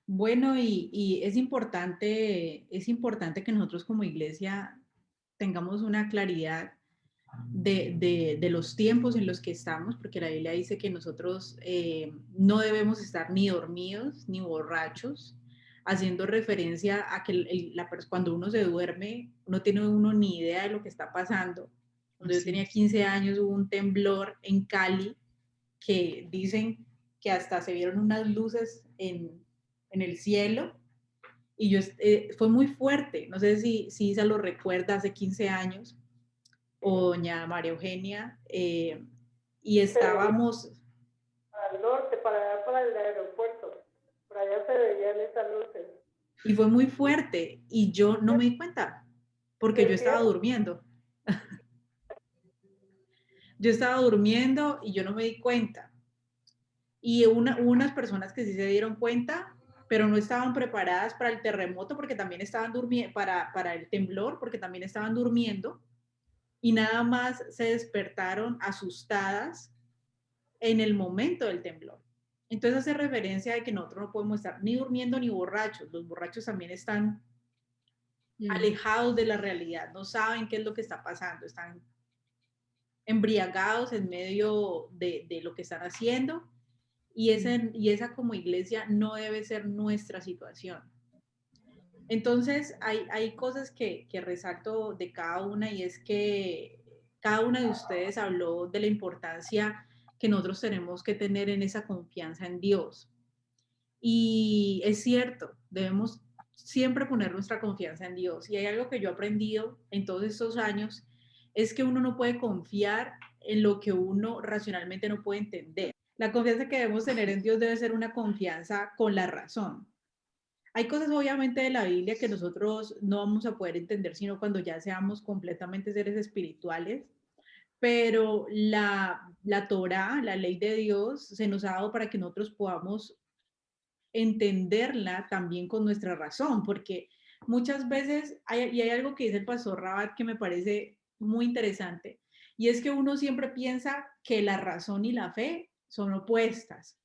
Bueno, y es importante que nosotros como iglesia tengamos una claridad de los tiempos en los que estamos, porque la Biblia dice que nosotros no debemos estar ni dormidos ni borrachos, haciendo referencia a que cuando uno se duerme, no tiene uno ni idea de lo que está pasando. Cuando yo Así tenía es. 15 años hubo un temblor en Cali que dicen que hasta se vieron unas luces en el cielo y fue muy fuerte. No sé si Isa lo recuerda hace 15 años o Sí, doña María Eugenia, y se veía estábamos, al norte, para allá, para el aeropuerto. Por allá se veían esas luces. y fue muy fuerte, y yo no me di cuenta, Y porque yo el estaba cielo, durmiendo. Yo estaba durmiendo y yo no me di cuenta. Y unas personas que sí se dieron cuenta, pero no estaban preparadas para el terremoto porque también estaban durmiendo, para el temblor porque también estaban durmiendo y nada más se despertaron asustadas en el momento del temblor. Entonces hace referencia de que nosotros no podemos estar ni durmiendo ni borrachos. Los borrachos también están Mm. alejados de la realidad, no saben qué es lo que está pasando, están embriagados en medio de lo que están haciendo y esa como iglesia no debe ser nuestra situación. Entonces hay cosas que resalto de cada una y es que cada una de ustedes habló de la importancia que nosotros tenemos que tener en esa confianza en Dios. Y es cierto, debemos siempre poner nuestra confianza en Dios. Y hay algo que yo he aprendido en todos estos años, es que uno no puede confiar en lo que uno racionalmente no puede entender. La confianza que debemos tener en Dios debe ser una confianza con la razón. Hay cosas obviamente de la Biblia que nosotros no vamos a poder entender sino cuando ya seamos completamente seres espirituales, pero la Torah, la ley de Dios, se nos ha dado para que nosotros podamos entenderla también con nuestra razón, porque muchas veces hay algo que dice el pastor Rabat que me parece muy interesante, y es que uno siempre piensa que la razón y la fe son opuestas,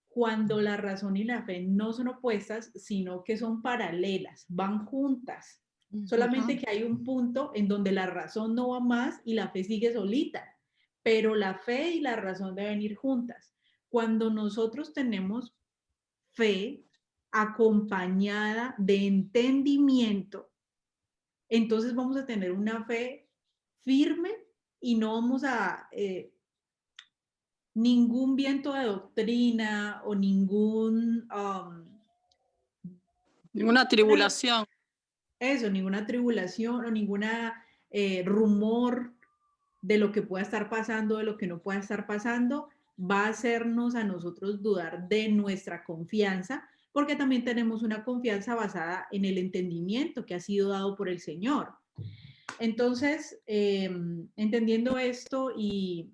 cuando la razón y la fe no son opuestas, sino que son paralelas, van juntas. Solamente Ujú. que hay un punto en donde la razón no va más y la fe sigue solita, pero la fe y la razón deben ir juntas. Cuando nosotros tenemos fe acompañada de entendimiento, entonces vamos a tener una fe firme y no vamos a ningún viento de doctrina o ningún Ninguna tribulación. eso, ninguna tribulación o ninguna rumor de lo que pueda estar pasando, de lo que no pueda estar pasando, va a hacernos a nosotros dudar de nuestra confianza, porque también tenemos una confianza basada en el entendimiento que ha sido dado por el Señor. Entonces, entendiendo esto y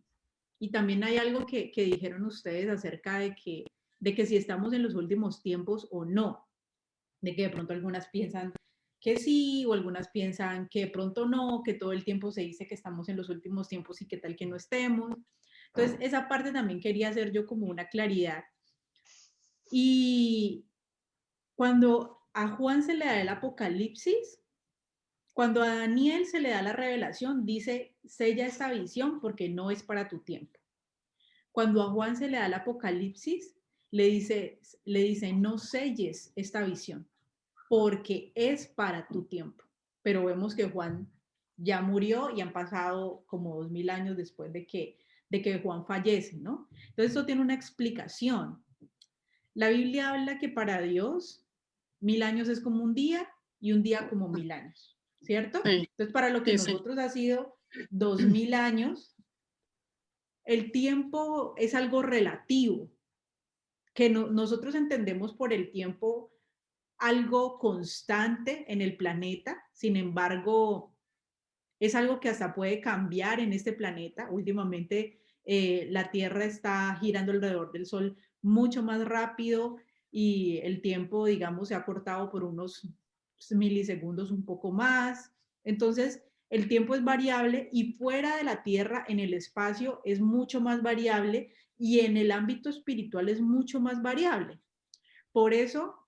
también hay algo que dijeron ustedes acerca de que si estamos en los últimos tiempos o no, de que de pronto algunas piensan que sí o algunas piensan que de pronto no, que todo el tiempo se dice que estamos en los últimos tiempos y que tal que no estemos. Entonces, esa parte también quería hacer yo como una claridad. Y cuando a Juan se le da el apocalipsis, cuando a Daniel se le da la revelación, dice, sella esta visión porque no es para tu tiempo. Cuando a Juan se le da el apocalipsis, le dice, no selles esta visión porque es para tu tiempo. Pero vemos que Juan ya murió y han pasado como 2000 años después de que Juan fallece, ¿no? Entonces esto tiene una explicación. La Biblia habla que para Dios 1000 años es como un día y un día como 1000 años, ¿cierto? Sí, Entonces para lo que sí, sí. nosotros ha sido 2000 años, el tiempo es algo relativo, que nosotros entendemos por el tiempo algo constante en el planeta, sin embargo, es algo que hasta puede cambiar en este planeta. Últimamente la Tierra está girando alrededor del Sol mucho más rápido y el tiempo, digamos, se ha cortado por unos milisegundos un poco más. Entonces, el tiempo es variable y fuera de la Tierra, en el espacio, es mucho más variable y en el ámbito espiritual es mucho más variable. Por eso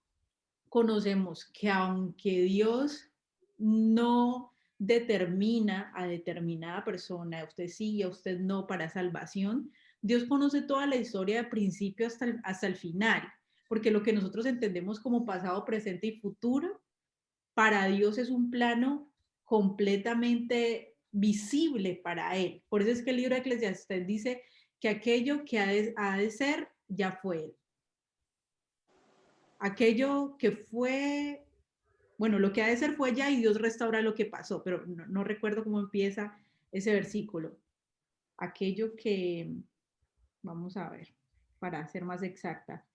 conocemos que aunque Dios no determina a determinada persona, a usted sí y a usted no para salvación, Dios conoce toda la historia de principio hasta el final, porque lo que nosotros entendemos como pasado, presente y futuro, para Dios es un plano completamente visible para Él. Por eso es que el libro de Eclesiastés dice que aquello que ha de ser, ya fue. Aquello que fue, bueno, lo que ha de ser fue ya y Dios restaura lo que pasó, pero no recuerdo cómo empieza ese versículo. Aquello que, vamos a ver, para ser más exacta.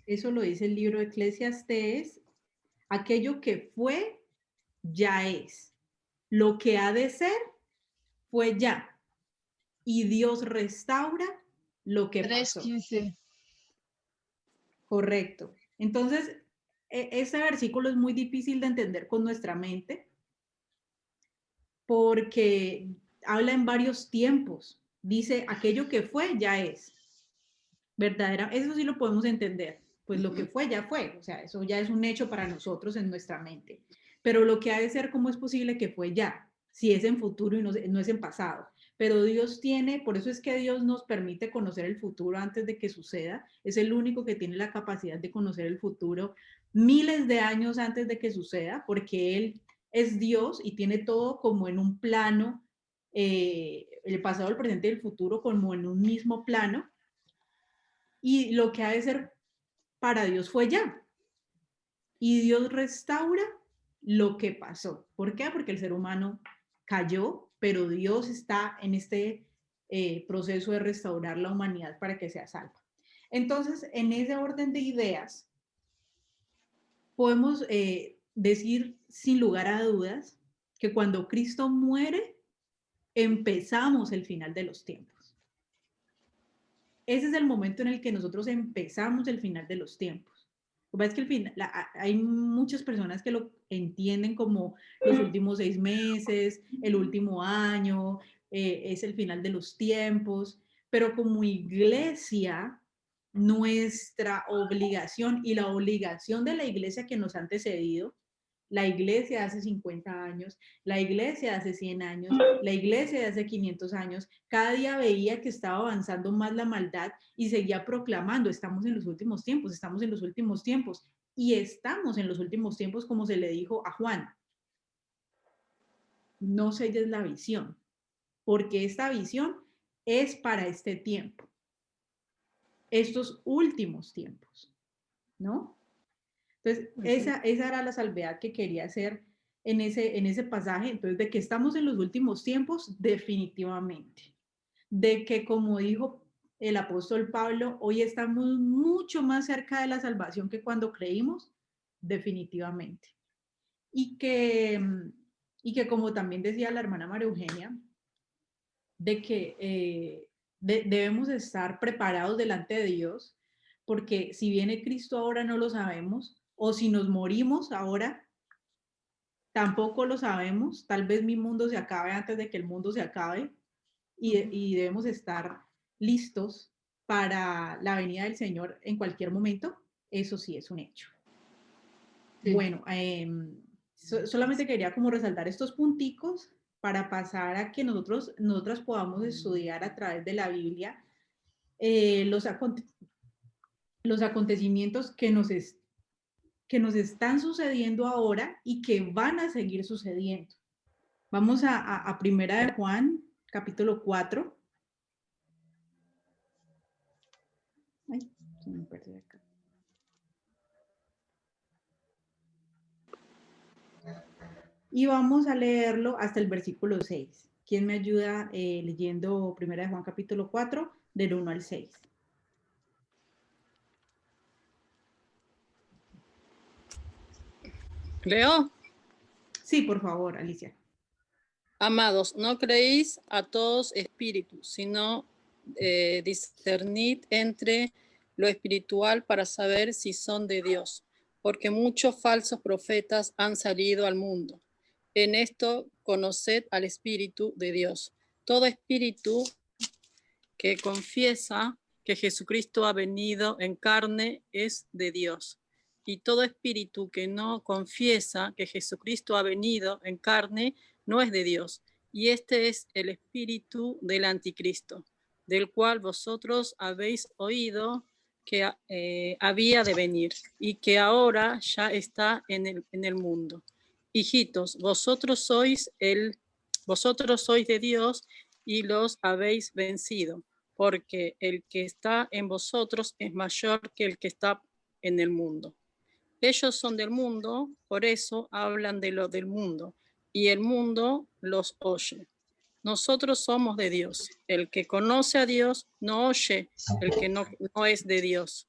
Eso lo dice el libro de Eclesiastés. Aquello que fue, ya es. Lo que ha de ser, fue ya. Y Dios restaura lo que pasó. 3:15. Correcto. Entonces, ese versículo es muy difícil de entender con nuestra mente porque habla en varios tiempos. Dice, aquello que fue, ya es. Verdadera, eso sí lo podemos entender. Pues lo que fue, ya fue. O sea, eso ya es un hecho para nosotros en nuestra mente. Pero lo que ha de ser, ¿cómo es posible que fue ya? Si es en futuro y no es en pasado. Pero Dios tiene, por eso es que Dios nos permite conocer el futuro antes de que suceda. Es el único que tiene la capacidad de conocer el futuro miles de años antes de que suceda, porque Él es Dios y tiene todo como en un plano, el pasado, el presente y el futuro como en un mismo plano. Y lo que ha de ser para Dios fue ya. Y Dios restaura lo que pasó. ¿Por qué? Porque el ser humano cayó, pero Dios está en este proceso de restaurar la humanidad para que sea salva. Entonces, en ese orden de ideas, podemos decir sin lugar a dudas que cuando Cristo muere, empezamos el final de los tiempos. Ese es el momento en el que nosotros empezamos el final de los tiempos. Lo que pasa es que el final, hay muchas personas que lo entienden como los últimos 6 meses, el último año, es el final de los tiempos, pero como iglesia, nuestra obligación y la obligación de la iglesia que nos ha antecedido, la iglesia de hace 50 años, la iglesia de hace 100 años, la iglesia de hace 500 años, cada día veía que estaba avanzando más la maldad y seguía proclamando, estamos en los últimos tiempos, estamos en los últimos tiempos. Y estamos en los últimos tiempos, como se le dijo a Juan. No selles la visión, porque esta visión es para este tiempo, estos últimos tiempos, ¿no? Entonces, esa era la salvedad que quería hacer en ese pasaje. Entonces, de que estamos en los últimos tiempos, definitivamente. De que, como dijo el apóstol Pablo, hoy estamos mucho más cerca de la salvación que cuando creímos, definitivamente. Y que como también decía la hermana María Eugenia, de que debemos estar preparados delante de Dios, porque si viene Cristo ahora no lo sabemos, o si nos morimos ahora, tampoco lo sabemos. Tal vez mi mundo se acabe antes de que el mundo se acabe y debemos estar listos para la venida del Señor en cualquier momento. Eso sí es un hecho. Sí. Bueno, solamente quería como resaltar estos punticos para pasar a que nosotras podamos estudiar a través de la Biblia los acontecimientos que nos están sucediendo ahora y que van a seguir sucediendo. Vamos a Primera de Juan, capítulo 4. Ay, se me perdió acá. Y vamos a leerlo hasta el versículo 6. ¿Quién me ayuda leyendo Primera de Juan, capítulo 4, del 1 al 6? ¿Leo? Sí, por favor, Alicia. Amados, no creéis a todos espíritus, sino discernid entre lo espiritual para saber si son de Dios, porque muchos falsos profetas han salido al mundo. En esto conoced al Espíritu de Dios. Todo espíritu que confiesa que Jesucristo ha venido en carne es de Dios. Y todo espíritu que no confiesa que Jesucristo ha venido en carne no es de Dios. Y este es el espíritu del anticristo, del cual vosotros habéis oído que había de venir y que ahora ya está en el mundo. Hijitos, vosotros sois de Dios y los habéis vencido, porque el que está en vosotros es mayor que el que está en el mundo. Ellos son del mundo, por eso hablan de lo del mundo, y el mundo los oye. Nosotros somos de Dios. El que conoce a Dios no oye, el que no es de Dios.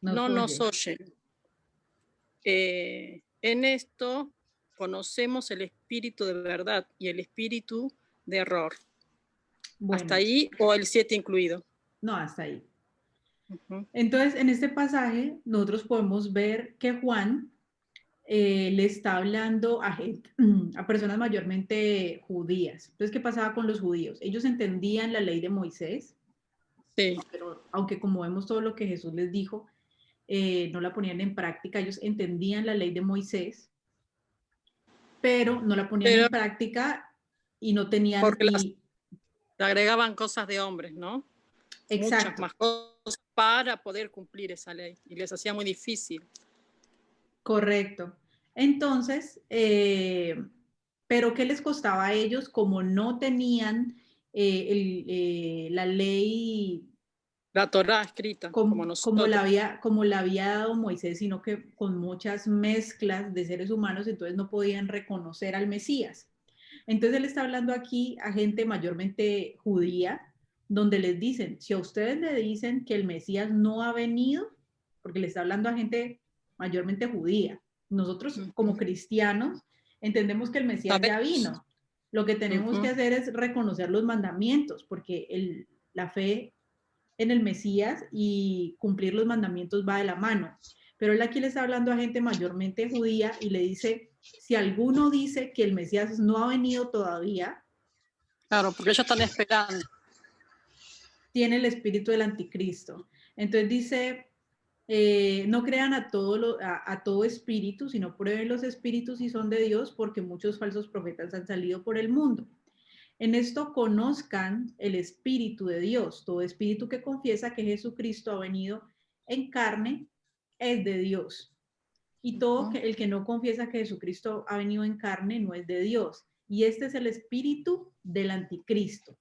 No nos oye. En esto conocemos el espíritu de verdad y el espíritu de error. Bueno, ¿hasta ahí o el 7 incluido? No, hasta ahí. Uh-huh. Entonces, en este pasaje, nosotros podemos ver que Juan le está hablando a personas mayormente judías. Entonces, ¿qué pasaba con los judíos? Ellos entendían la ley de Moisés, Sí. pero aunque como vemos todo lo que Jesús les dijo, no la ponían en práctica. Ellos entendían la ley de Moisés, pero no la ponían en práctica y no tenían... Porque le agregaban cosas de hombres, ¿no? Exacto. Muchas más cosas para poder cumplir esa ley y les hacía muy difícil. Correcto. Entonces, pero ¿qué les costaba a ellos? Como no tenían la ley, la Torá escrita, como nosotros. como la había dado Moisés, sino que con muchas mezclas de seres humanos, entonces no podían reconocer al Mesías. Entonces él está hablando aquí a gente mayormente judía, donde les dicen, si a ustedes le dicen que el Mesías no ha venido, porque le está hablando a gente mayormente judía, nosotros como cristianos entendemos que el Mesías ya vino. Lo que tenemos que hacer es reconocer los mandamientos, porque la fe en el Mesías y cumplir los mandamientos va de la mano. Pero él aquí le está hablando a gente mayormente judía y le dice, si alguno dice que el Mesías no ha venido todavía, claro, porque ellos están esperando, tiene el espíritu del anticristo. Entonces dice, no crean a todo espíritu, sino prueben los espíritus si son de Dios, porque muchos falsos profetas han salido por el mundo. En esto conozcan el espíritu de Dios. Todo espíritu que confiesa que Jesucristo ha venido en carne es de Dios. Y todo el que no confiesa que Jesucristo ha venido en carne no es de Dios. Y este es el espíritu del anticristo.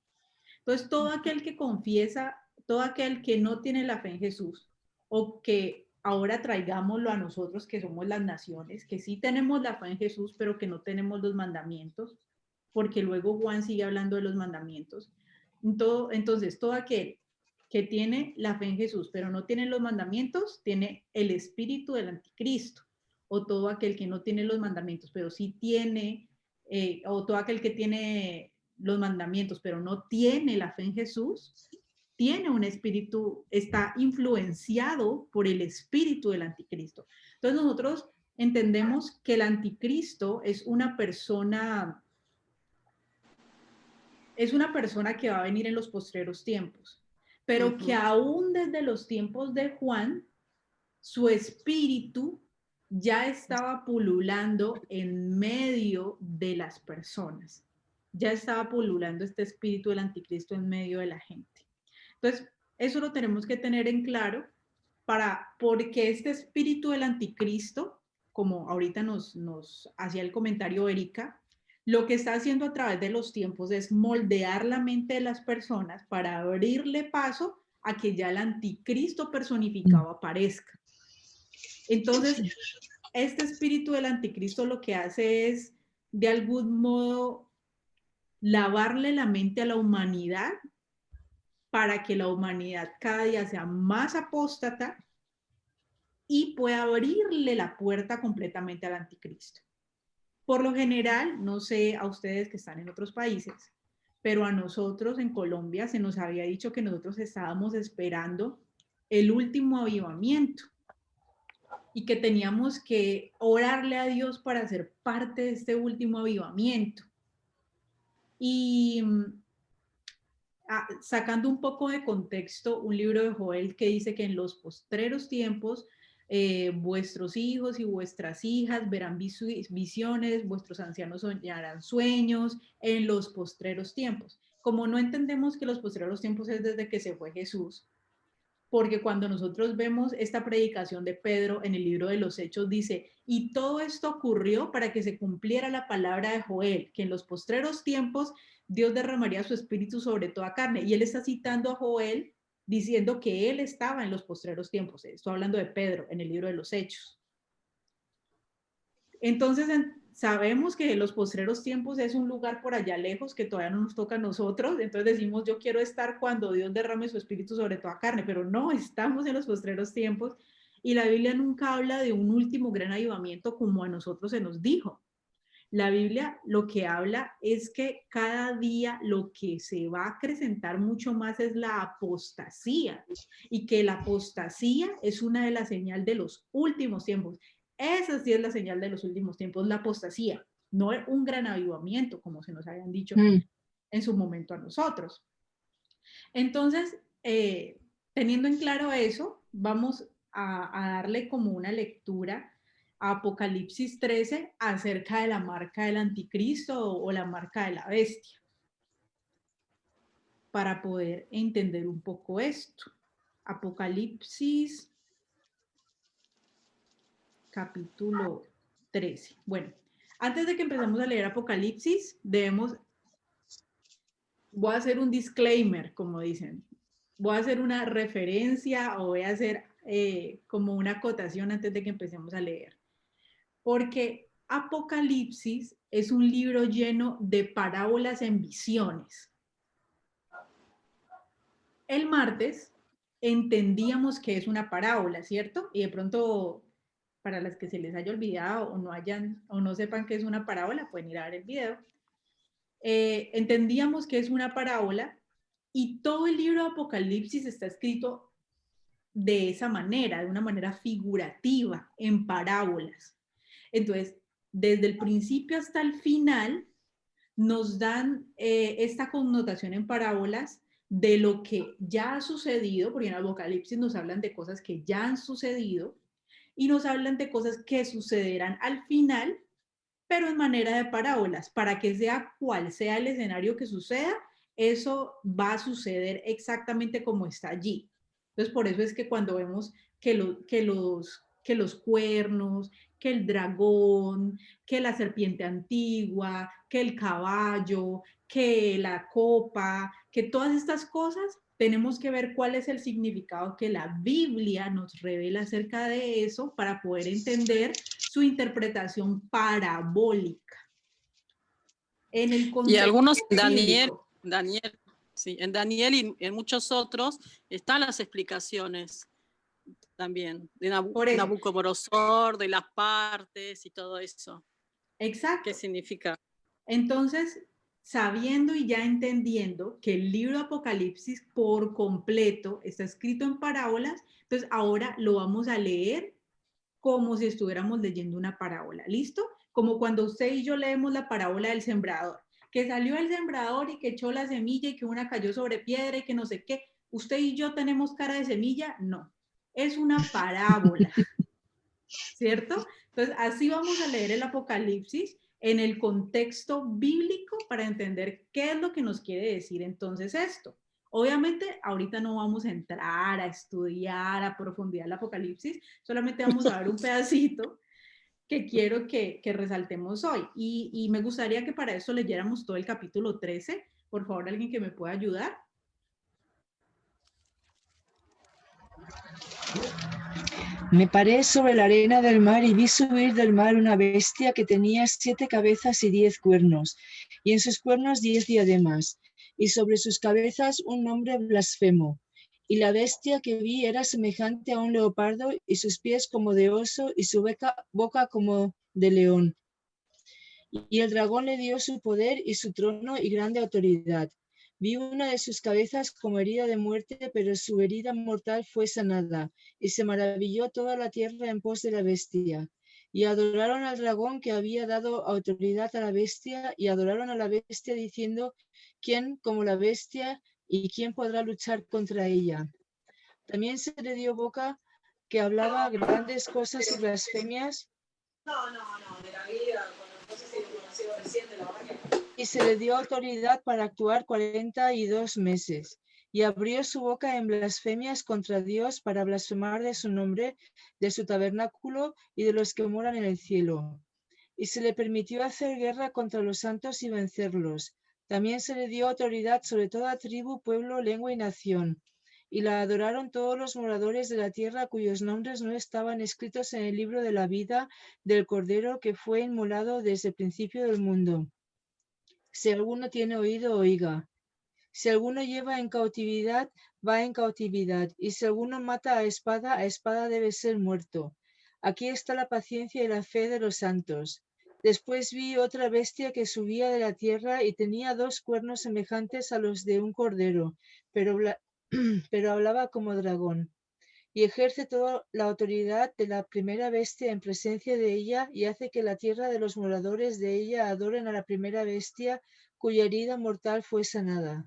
Entonces, todo aquel que confiesa, todo aquel que no tiene la fe en Jesús, o que ahora traigámoslo a nosotros que somos las naciones, que sí tenemos la fe en Jesús, pero que no tenemos los mandamientos, porque luego Juan sigue hablando de los mandamientos. Entonces, todo aquel que tiene la fe en Jesús, pero no tiene los mandamientos, tiene el espíritu del anticristo. O todo aquel que no tiene los mandamientos, pero sí tiene, o todo aquel que tiene los mandamientos, pero no tiene la fe en Jesús, tiene un espíritu, está influenciado por el espíritu del anticristo. Entonces nosotros entendemos que el anticristo es una persona que va a venir en los postreros tiempos, pero que aún desde los tiempos de Juan, su espíritu ya estaba pululando en medio de las personas. Ya estaba pululando este espíritu del anticristo en medio de la gente. Entonces, eso lo tenemos que tener en claro porque este espíritu del anticristo, como ahorita nos hacía el comentario Erika, lo que está haciendo a través de los tiempos es moldear la mente de las personas para abrirle paso a que ya el anticristo personificado aparezca. Entonces, este espíritu del anticristo lo que hace es, de algún modo, lavarle la mente a la humanidad para que la humanidad cada día sea más apóstata y pueda abrirle la puerta completamente al anticristo. Por lo general, no sé a ustedes que están en otros países, pero a nosotros en Colombia se nos había dicho que nosotros estábamos esperando el último avivamiento y que teníamos que orarle a Dios para ser parte de este último avivamiento. Y sacando un poco de contexto, un libro de Joel que dice que en los postreros tiempos vuestros hijos y vuestras hijas verán visiones, vuestros ancianos soñarán sueños en los postreros tiempos. Como no entendemos que los postreros tiempos es desde que se fue Jesús, porque cuando nosotros vemos esta predicación de Pedro en el libro de los Hechos, dice, y todo esto ocurrió para que se cumpliera la palabra de Joel, que en los postreros tiempos Dios derramaría su espíritu sobre toda carne. Y él está citando a Joel diciendo que él estaba en los postreros tiempos. Estoy hablando de Pedro en el libro de los Hechos. Entonces, sabemos que los postreros tiempos es un lugar por allá lejos que todavía no nos toca a nosotros, entonces decimos, yo quiero estar cuando Dios derrame su espíritu sobre toda carne, pero no, estamos en los postreros tiempos y la Biblia nunca habla de un último gran avivamiento como a nosotros se nos dijo. La Biblia lo que habla es que cada día lo que se va a acrecentar mucho más es la apostasía y que la apostasía es una de las señales de los últimos tiempos. Esa sí es la señal de los últimos tiempos, la apostasía, no es un gran avivamiento como se nos habían dicho en su momento a nosotros. Entonces, teniendo en claro eso, vamos a darle como una lectura a Apocalipsis 13 acerca de la marca del anticristo o la marca de la bestia, para poder entender un poco esto. Apocalipsis capítulo 13. Bueno, antes de que empecemos a leer Apocalipsis, voy a hacer un disclaimer, como dicen. Voy a hacer una referencia o voy a hacer como una acotación antes de que empecemos a leer. Porque Apocalipsis es un libro lleno de parábolas en visiones. El martes entendíamos que es una parábola, ¿cierto? Y de pronto, para las que se les haya olvidado o no sepan que es una parábola, pueden ir a ver el video. Entendíamos que es una parábola y todo el libro de Apocalipsis está escrito de esa manera, de una manera figurativa, en parábolas. Entonces, desde el principio hasta el final, nos dan esta connotación en parábolas de lo que ya ha sucedido, porque en Apocalipsis nos hablan de cosas que ya han sucedido y nos hablan de cosas que sucederán al final, pero en manera de parábolas, para que sea cual sea el escenario que suceda, eso va a suceder exactamente como está allí. Entonces, por eso es que cuando vemos que los cuernos, que el dragón, que la serpiente antigua, que el caballo, que la copa, que todas estas cosas, tenemos que ver cuál es el significado que la Biblia nos revela acerca de eso para poder entender su interpretación parabólica. En el Y algunos, bíblico. sí, en Daniel y en muchos otros están las explicaciones también de Nabucodonosor, de las partes y todo eso. Exacto. ¿Qué significa? Entonces, sabiendo y ya entendiendo que el libro Apocalipsis por completo está escrito en parábolas, entonces ahora lo vamos a leer como si estuviéramos leyendo una parábola, ¿listo? Como cuando usted y yo leemos la parábola del sembrador, que salió el sembrador y que echó la semilla y que una cayó sobre piedra y que no sé qué. ¿Usted y yo tenemos cara de semilla? No, es una parábola, ¿cierto? Entonces, así vamos a leer el Apocalipsis en el contexto bíblico para entender qué es lo que nos quiere decir entonces esto. Obviamente, ahorita no vamos a entrar a estudiar a profundidad el Apocalipsis, solamente vamos a ver un pedacito que quiero que resaltemos hoy. Y me gustaría que para eso leyéramos todo el capítulo 13. Por favor, alguien que me pueda ayudar. Me paré sobre la arena del mar y vi subir del mar una bestia que tenía 7 cabezas y 10 cuernos, y en sus cuernos 10 diademas, y sobre sus cabezas un nombre blasfemo. Y la bestia que vi era semejante a un leopardo, y sus pies como de oso, y su boca como de león. Y el dragón le dio su poder y su trono y grande autoridad. Vi una de sus cabezas como herida de muerte, pero su herida mortal fue sanada, y se maravilló toda la tierra en pos de la bestia. Y adoraron al dragón que había dado autoridad a la bestia, y adoraron a la bestia diciendo, ¿quién como la bestia ¿y quién podrá luchar contra ella? También se le dio boca que hablaba grandes cosas y blasfemias. Y se le dio autoridad para actuar 42 meses. Y abrió su boca en blasfemias contra Dios para blasfemar de su nombre, de su tabernáculo y de los que moran en el cielo. Y se le permitió hacer guerra contra los santos y vencerlos. También se le dio autoridad sobre toda tribu, pueblo, lengua y nación. Y la adoraron todos los moradores de la tierra cuyos nombres no estaban escritos en el libro de la vida del Cordero que fue inmolado desde el principio del mundo. Si alguno tiene oído, oiga. Si alguno lleva en cautividad, va en cautividad. Y si alguno mata a espada debe ser muerto. Aquí está la paciencia y la fe de los santos. Después vi otra bestia que subía de la tierra y tenía 2 cuernos semejantes a los de un cordero, pero hablaba como dragón. Y ejerce toda la autoridad de la primera bestia en presencia de ella y hace que la tierra de los moradores de ella adoren a la primera bestia cuya herida mortal fue sanada.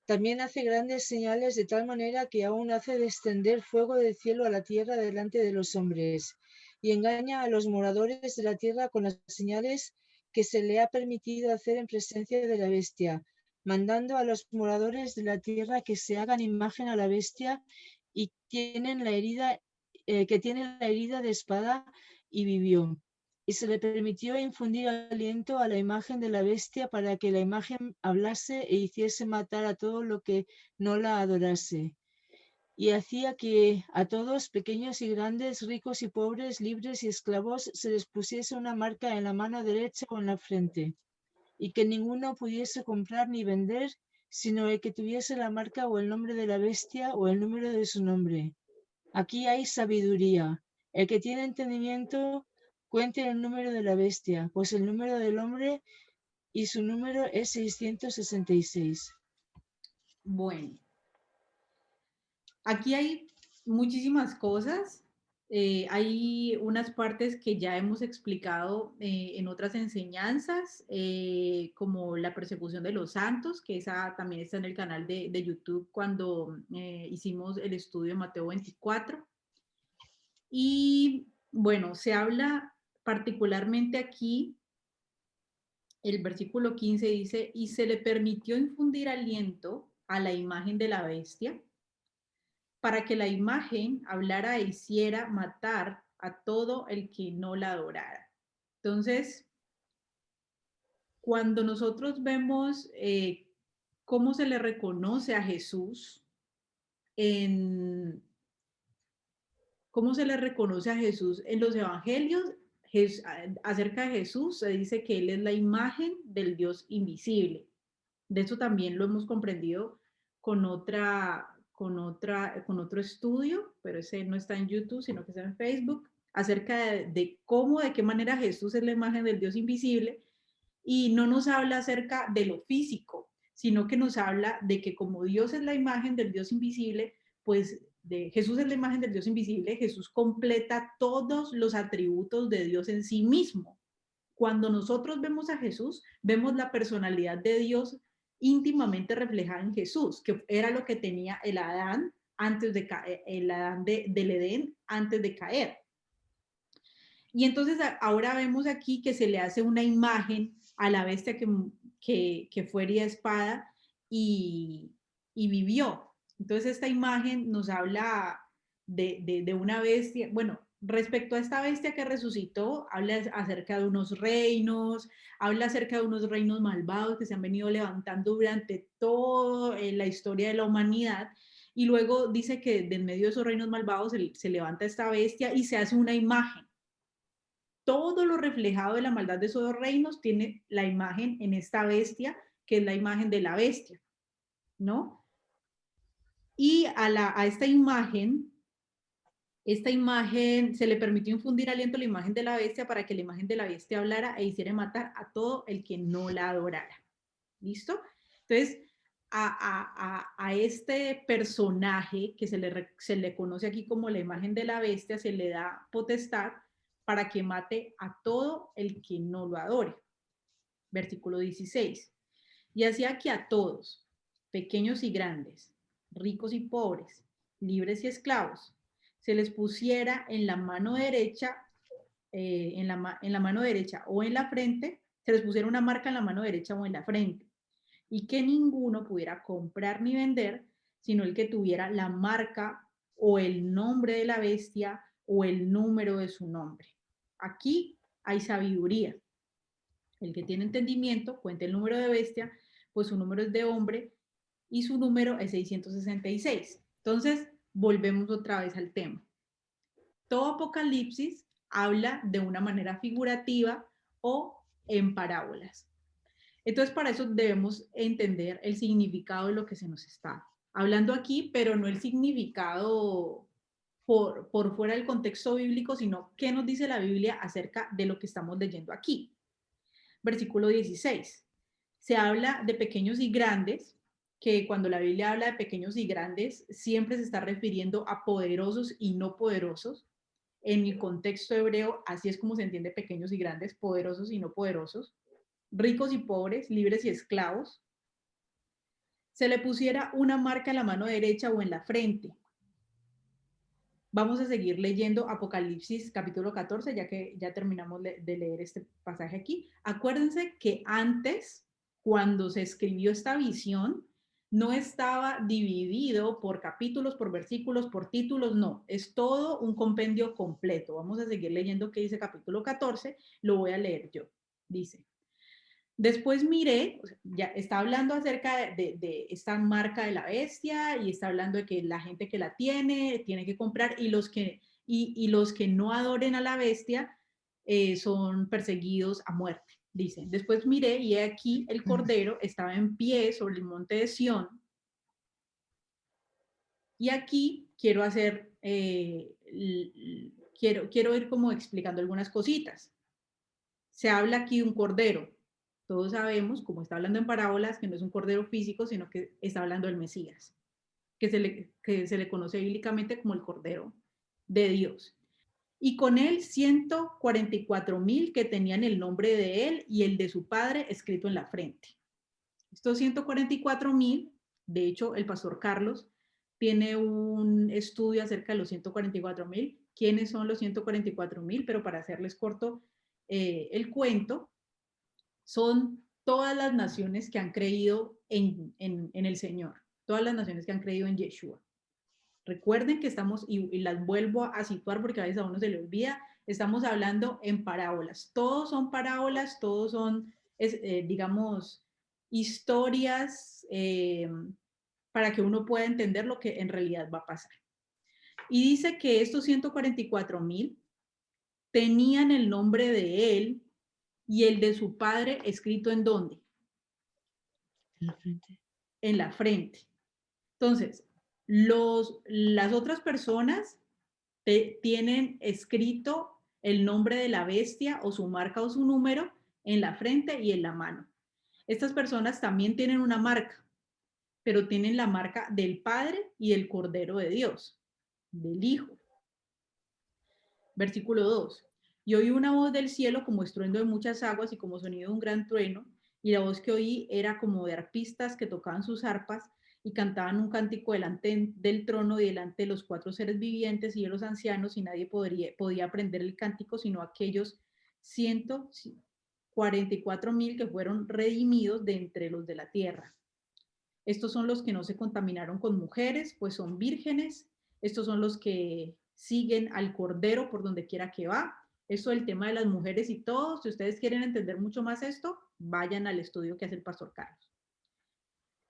También hace grandes señales de tal manera que aún hace descender fuego del cielo a la tierra delante de los hombres y engaña a los moradores de la tierra con las señales que se le ha permitido hacer en presencia de la bestia, mandando a los moradores de la tierra que se hagan imagen a la bestia y que tienen la herida de espada y vivió. Y se le permitió infundir aliento a la imagen de la bestia para que la imagen hablase e hiciese matar a todo lo que no la adorase. Y hacía que a todos, pequeños y grandes, ricos y pobres, libres y esclavos, se les pusiese una marca en la mano derecha o en la frente, y que ninguno pudiese comprar ni vender, sino el que tuviese la marca o el nombre de la bestia o el número de su nombre. Aquí hay sabiduría. El que tiene entendimiento, cuente el número de la bestia, pues el número del hombre y su número es 666. Bueno, aquí hay muchísimas cosas. Hay unas partes que ya hemos explicado en otras enseñanzas, como la persecución de los santos, que esa también está en el canal de YouTube cuando hicimos el estudio de Mateo 24. Y bueno, se habla particularmente aquí, el versículo 15 dice, y se le permitió infundir aliento a la imagen de la bestia, para que la imagen hablara e hiciera matar a todo el que no la adorara. Entonces, cuando nosotros vemos cómo se le reconoce a Jesús, cómo se le reconoce a Jesús en los evangelios, acerca de Jesús se dice que Él es la imagen del Dios invisible. De eso también lo hemos comprendido con otro estudio, pero ese no está en YouTube, sino que está en Facebook, acerca de cómo, de qué manera Jesús es la imagen del Dios invisible, y no nos habla acerca de lo físico, sino que nos habla de que como Dios es la imagen del Dios invisible, pues Jesús es la imagen del Dios invisible, Jesús completa todos los atributos de Dios en sí mismo. Cuando nosotros vemos a Jesús, vemos la personalidad de Dios íntimamente reflejada en Jesús, que era lo que tenía el Adán antes de caer, el Adán del Edén antes de caer. Y entonces ahora vemos aquí que se le hace una imagen a la bestia que fue herida de espada y vivió. Entonces esta imagen nos habla de una bestia, bueno, respecto a esta bestia que resucitó, habla acerca de unos reinos, habla acerca de unos reinos malvados que se han venido levantando durante toda la historia de la humanidad, y luego dice que de en medio de esos reinos malvados se levanta esta bestia y se hace una imagen. Todo lo reflejado de la maldad de esos dos reinos tiene la imagen en esta bestia, que es la imagen de la bestia, ¿no? Y a esta imagen se le permitió infundir aliento a la imagen de la bestia para que la imagen de la bestia hablara e hiciera matar a todo el que no la adorara. ¿Listo? Entonces, a este personaje que se le conoce aquí como la imagen de la bestia, se le da potestad para que mate a todo el que no lo adore. Versículo 16. Y hacía que a todos. pequeños y grandes, ricos y pobres, libres y esclavos, se les pusiera en la mano derecha, en la mano derecha o en la frente, se les pusiera una marca en la mano derecha o en la frente, y que ninguno pudiera comprar ni vender, sino el que tuviera la marca o el nombre de la bestia o el número de su nombre. Aquí hay sabiduría. El que tiene entendimiento cuenta el número de bestia, pues su número es de hombre y su número es 666. Entonces, volvemos otra vez al tema. Todo Apocalipsis habla de una manera figurativa o en parábolas. Entonces, para eso debemos entender el significado de lo que se nos está hablando aquí, pero no el significado por fuera del contexto bíblico, sino qué nos dice la Biblia acerca de lo que estamos leyendo aquí. Versículo 16. Se habla de pequeños y grandes, que cuando la Biblia habla de pequeños y grandes, siempre se está refiriendo a poderosos y no poderosos. En el contexto hebreo, así es como se entiende pequeños y grandes, poderosos y no poderosos, ricos y pobres, libres y esclavos. Se le pusiera una marca en la mano derecha o en la frente. Vamos a seguir leyendo Apocalipsis capítulo 14, ya que ya terminamos de leer este pasaje aquí. Acuérdense que antes, cuando se escribió esta visión, no estaba dividido por capítulos, por versículos, por títulos, no. Es todo un compendio completo. Vamos a seguir leyendo qué dice capítulo 14. Lo voy a leer yo. Dice: después miré, ya está hablando acerca de esta marca de la bestia y está hablando de que la gente que la tiene que comprar y los que no adoren a la bestia son perseguidos a muerte, dicen. Después miré y aquí el Cordero estaba en pie sobre el monte de Sión. Y aquí quiero hacer, quiero ir como explicando algunas cositas. Se habla aquí de un cordero. Todos sabemos, como está hablando en parábolas, que no es un cordero físico, sino que está hablando del Mesías, que se le conoce bíblicamente como el Cordero de Dios. Y con él 144,000 que tenían el nombre de él y el de su padre escrito en la frente. Estos 144,000, de hecho, el pastor Carlos tiene un estudio acerca de los 144,000. ¿Quiénes son los 144,000? Pero para hacerles corto el cuento, son todas las naciones que han creído en el Señor, todas las naciones que han creído en Yeshua. Recuerden que estamos, y las vuelvo a situar porque a veces a uno se le olvida, estamos hablando en parábolas. Todos son parábolas, todos son, digamos, historias para que uno pueda entender lo que en realidad va a pasar. Y dice que estos 144,000 tenían el nombre de él y el de su padre escrito ¿en dónde? En la frente. En la frente. Entonces, las otras personas tienen escrito el nombre de la bestia o su marca o su número en la frente y en la mano. Estas personas también tienen una marca, pero tienen la marca del Padre y del Cordero de Dios, del Hijo. Versículo 2. Y oí una voz del cielo como estruendo de muchas aguas y como sonido de un gran trueno, y la voz que oí era como de arpistas que tocaban sus arpas y cantaban un cántico delante del trono y delante de los 4 seres vivientes y de los ancianos, y nadie podía aprender el cántico sino aquellos 144,000 que fueron redimidos de entre los de la tierra. Estos son los que no se contaminaron con mujeres, pues son vírgenes. Estos son los que siguen al Cordero por donde quiera que va. Eso del tema de las mujeres y todo, si ustedes quieren entender mucho más esto, vayan al estudio que hace el pastor Carlos.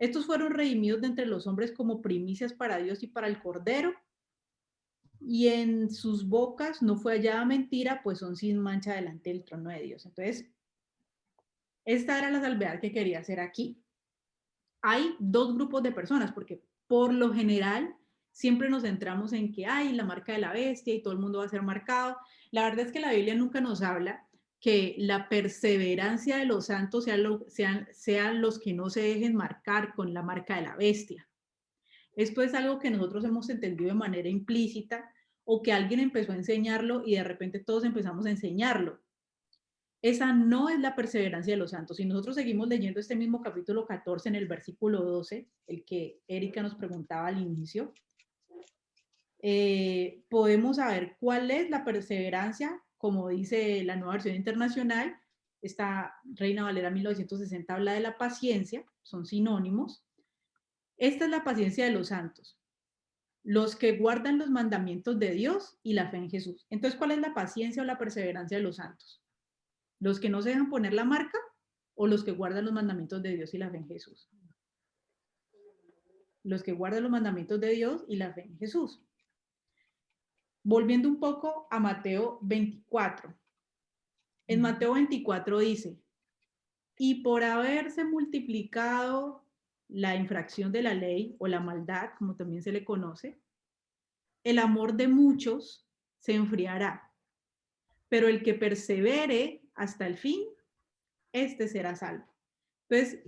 Estos fueron redimidos de entre los hombres como primicias para Dios y para el Cordero, y en sus bocas no fue hallada mentira, pues son sin mancha delante del trono de Dios. Entonces, esta era la salvedad que quería hacer aquí. Hay dos grupos de personas, porque por lo general siempre nos centramos en que hay la marca de la bestia y todo el mundo va a ser marcado. La verdad es que la Biblia nunca nos habla que la perseverancia de los santos sean los que no se dejen marcar con la marca de la bestia. Esto es algo que nosotros hemos entendido de manera implícita o que alguien empezó a enseñarlo y de repente todos empezamos a enseñarlo. Esa no es la perseverancia de los santos. Si nosotros seguimos leyendo este mismo capítulo 14 en el versículo 12, el que Erika nos preguntaba al inicio, podemos saber cuál es la perseverancia, como dice la Nueva Versión Internacional. Esta Reina Valera 1960 habla de la paciencia, son sinónimos. Esta es la paciencia de los santos, los que guardan los mandamientos de Dios y la fe en Jesús. Entonces, ¿cuál es la paciencia o la perseverancia de los santos? ¿Los que no se dejan poner la marca o los que guardan los mandamientos de Dios y la fe en Jesús? Los que guardan los mandamientos de Dios y la fe en Jesús. Volviendo un poco a Mateo 24. En Mateo 24 dice, y por haberse multiplicado la infracción de la ley o la maldad, como también se le conoce, el amor de muchos se enfriará, pero el que persevere hasta el fin, este será salvo. Entonces,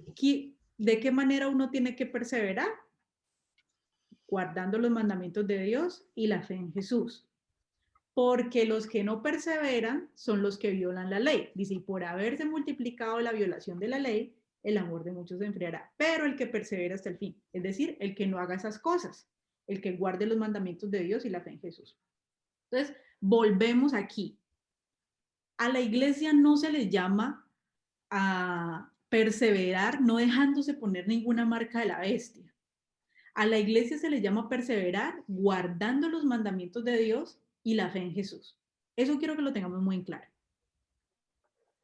¿de qué manera uno tiene que perseverar? Guardando los mandamientos de Dios y la fe en Jesús. Porque los que no perseveran son los que violan la ley. Dice, y por haberse multiplicado la violación de la ley, el amor de muchos se enfriará. Pero el que persevera hasta el fin, es decir, el que no haga esas cosas, el que guarde los mandamientos de Dios y la fe en Jesús. Entonces, volvemos aquí. A la iglesia no se le llama a perseverar, no dejándose poner ninguna marca de la bestia. A la iglesia se le llama perseverar guardando los mandamientos de Dios y la fe en Jesús. Eso quiero que lo tengamos muy en claro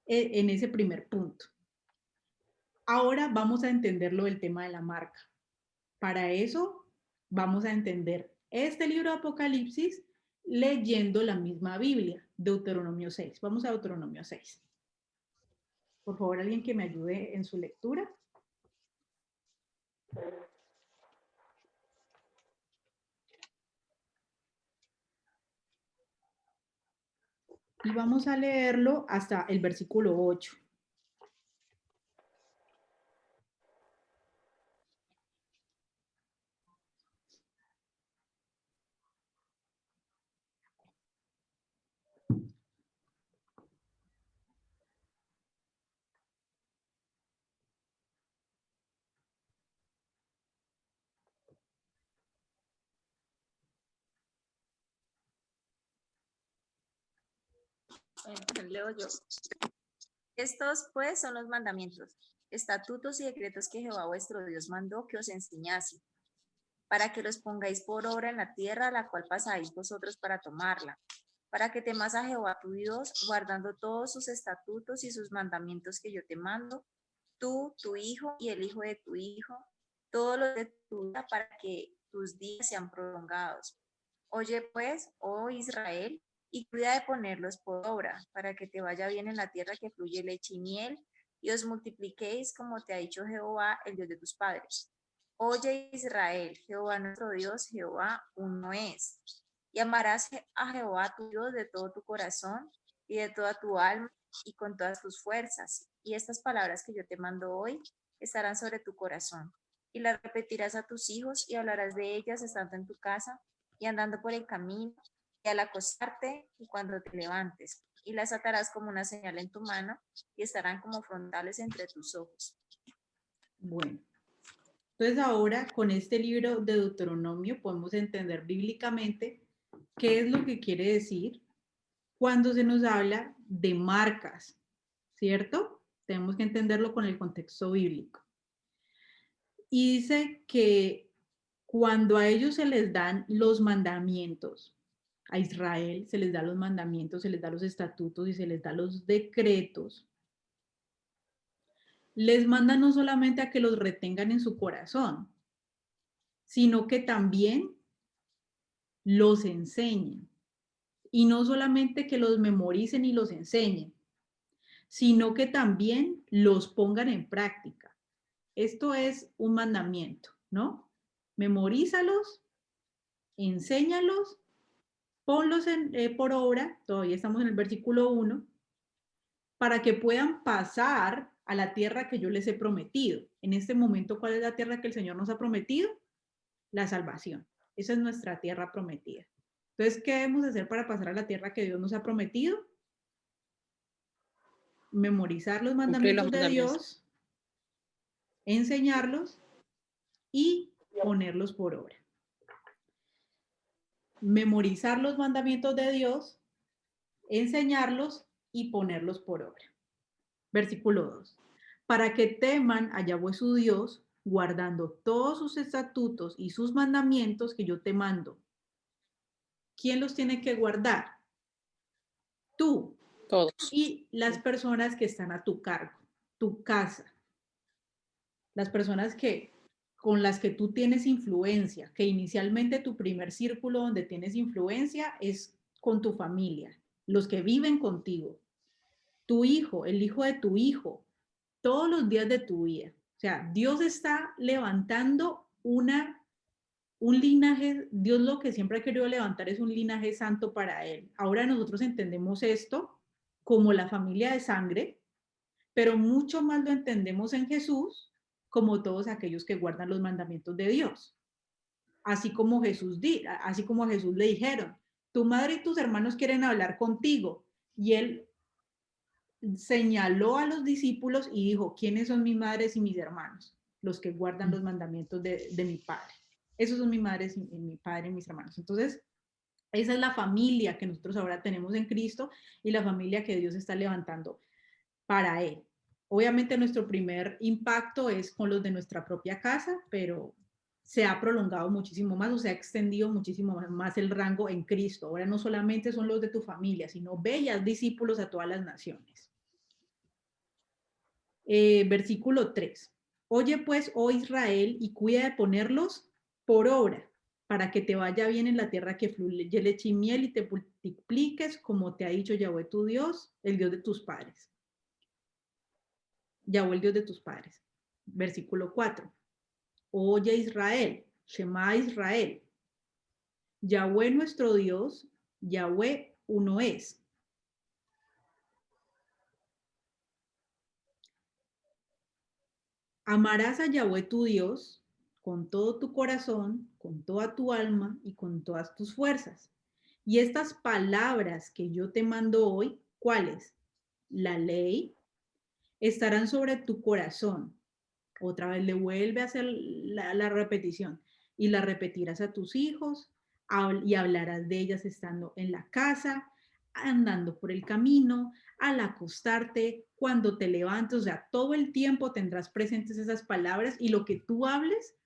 en ese primer punto. Ahora vamos a entender lo del tema de la marca. Para eso vamos a entender este libro de Apocalipsis leyendo la misma Biblia, Deuteronomio 6. Vamos a Deuteronomio 6. Por favor, alguien que me ayude en su lectura. Y vamos a leerlo hasta el versículo 8. Leo yo. Estos pues son los mandamientos, estatutos y decretos que Jehová vuestro Dios mandó que os enseñase, para que los pongáis por obra en la tierra a la cual pasáis vosotros para tomarla, para que temas a Jehová tu Dios, guardando todos sus estatutos y sus mandamientos que yo te mando, tú, tu hijo y el hijo de tu hijo, todos los de tu vida, para que tus días sean prolongados. Oye pues, oh Israel, y cuida de ponerlos por obra, para que te vaya bien en la tierra que fluye leche y miel, y os multipliquéis como te ha dicho Jehová, el Dios de tus padres. Oye Israel, Jehová nuestro Dios, Jehová uno es. Y amarás a Jehová tu Dios de todo tu corazón y de toda tu alma y con todas tus fuerzas. Y estas palabras que yo te mando hoy estarán sobre tu corazón. Y las repetirás a tus hijos y hablarás de ellas estando en tu casa y andando por el camino y al acostarte y cuando te levantes. Y las atarás como una señal en tu mano y estarán como frontales entre tus ojos. Bueno, entonces ahora con este libro de Deuteronomio podemos entender bíblicamente qué es lo que quiere decir cuando se nos habla de marcas, ¿cierto? Tenemos que entenderlo con el contexto bíblico. Y dice que cuando a ellos se les dan los mandamientos, a Israel se les da los mandamientos, se les da los estatutos y se les da los decretos, les manda no solamente a que los retengan en su corazón, sino que también los enseñen. Y no solamente que los memoricen y los enseñen, sino que también los pongan en práctica. Esto es un mandamiento, ¿no? Memorízalos, enséñalos, ponlos por obra, todavía estamos en el versículo 1, para que puedan pasar a la tierra que yo les he prometido. En este momento, ¿cuál es la tierra que el Señor nos ha prometido? La salvación. Esa es nuestra tierra prometida. Entonces, ¿qué debemos hacer para pasar a la tierra que Dios nos ha prometido? memorizar los Cumplir mandamientos los de mandamientos. Dios, enseñarlos y ponerlos por obra. Memorizar los mandamientos de Dios, enseñarlos y ponerlos por obra. Versículo 2. Para que teman a Yahweh su Dios, guardando todos sus estatutos y sus mandamientos que yo te mando. ¿Quién los tiene que guardar? Tú Todos. y las personas que están a tu cargo, tu casa, las personas con las que tú tienes influencia, que inicialmente tu primer círculo donde tienes influencia es con tu familia, los que viven contigo, tu hijo, el hijo de tu hijo, todos los días de tu vida. O sea, Dios está levantando un linaje, Dios lo que siempre ha querido levantar es un linaje santo para Él. Ahora nosotros entendemos esto como la familia de sangre, pero mucho más lo entendemos en Jesús como todos aquellos que guardan los mandamientos de Dios. Así como así como a Jesús le dijeron, tu madre y tus hermanos quieren hablar contigo. Y Él señaló a los discípulos y dijo, ¿quiénes son mis madres y mis hermanos? Los que guardan los mandamientos de mi Padre. Esos son mis madres y mi Padre y mis hermanos. Entonces, esa es la familia que nosotros ahora tenemos en Cristo y la familia que Dios está levantando para Él. Obviamente nuestro primer impacto es con los de nuestra propia casa, pero se ha prolongado muchísimo más o se ha extendido muchísimo más el rango en Cristo. Ahora no solamente son los de tu familia, sino ve y haz discípulos a todas las naciones. Versículo 3. Oye pues, oh Israel, y cuida de ponerlos por obra, para que te vaya bien en la tierra que fluye leche y miel y te multipliques como te ha dicho Yahweh tu Dios, el Dios de tus padres. Yahweh el Dios de tus padres. Versículo 4. Oye Israel, Shema Israel. Yahweh nuestro Dios, Yahweh uno es. Amarás a Yahweh tu Dios con todo tu corazón, con toda tu alma y con todas tus fuerzas. Y estas palabras que yo te mando hoy, ¿cuáles? La ley, estarán sobre tu corazón. Otra vez le vuelve a hacer la repetición. Y la repetirás a tus hijos y hablarás de ellas estando en la casa, andando por el camino, al acostarte, cuando te levantes, o sea, todo el tiempo tendrás presentes esas palabras y lo que tú hables,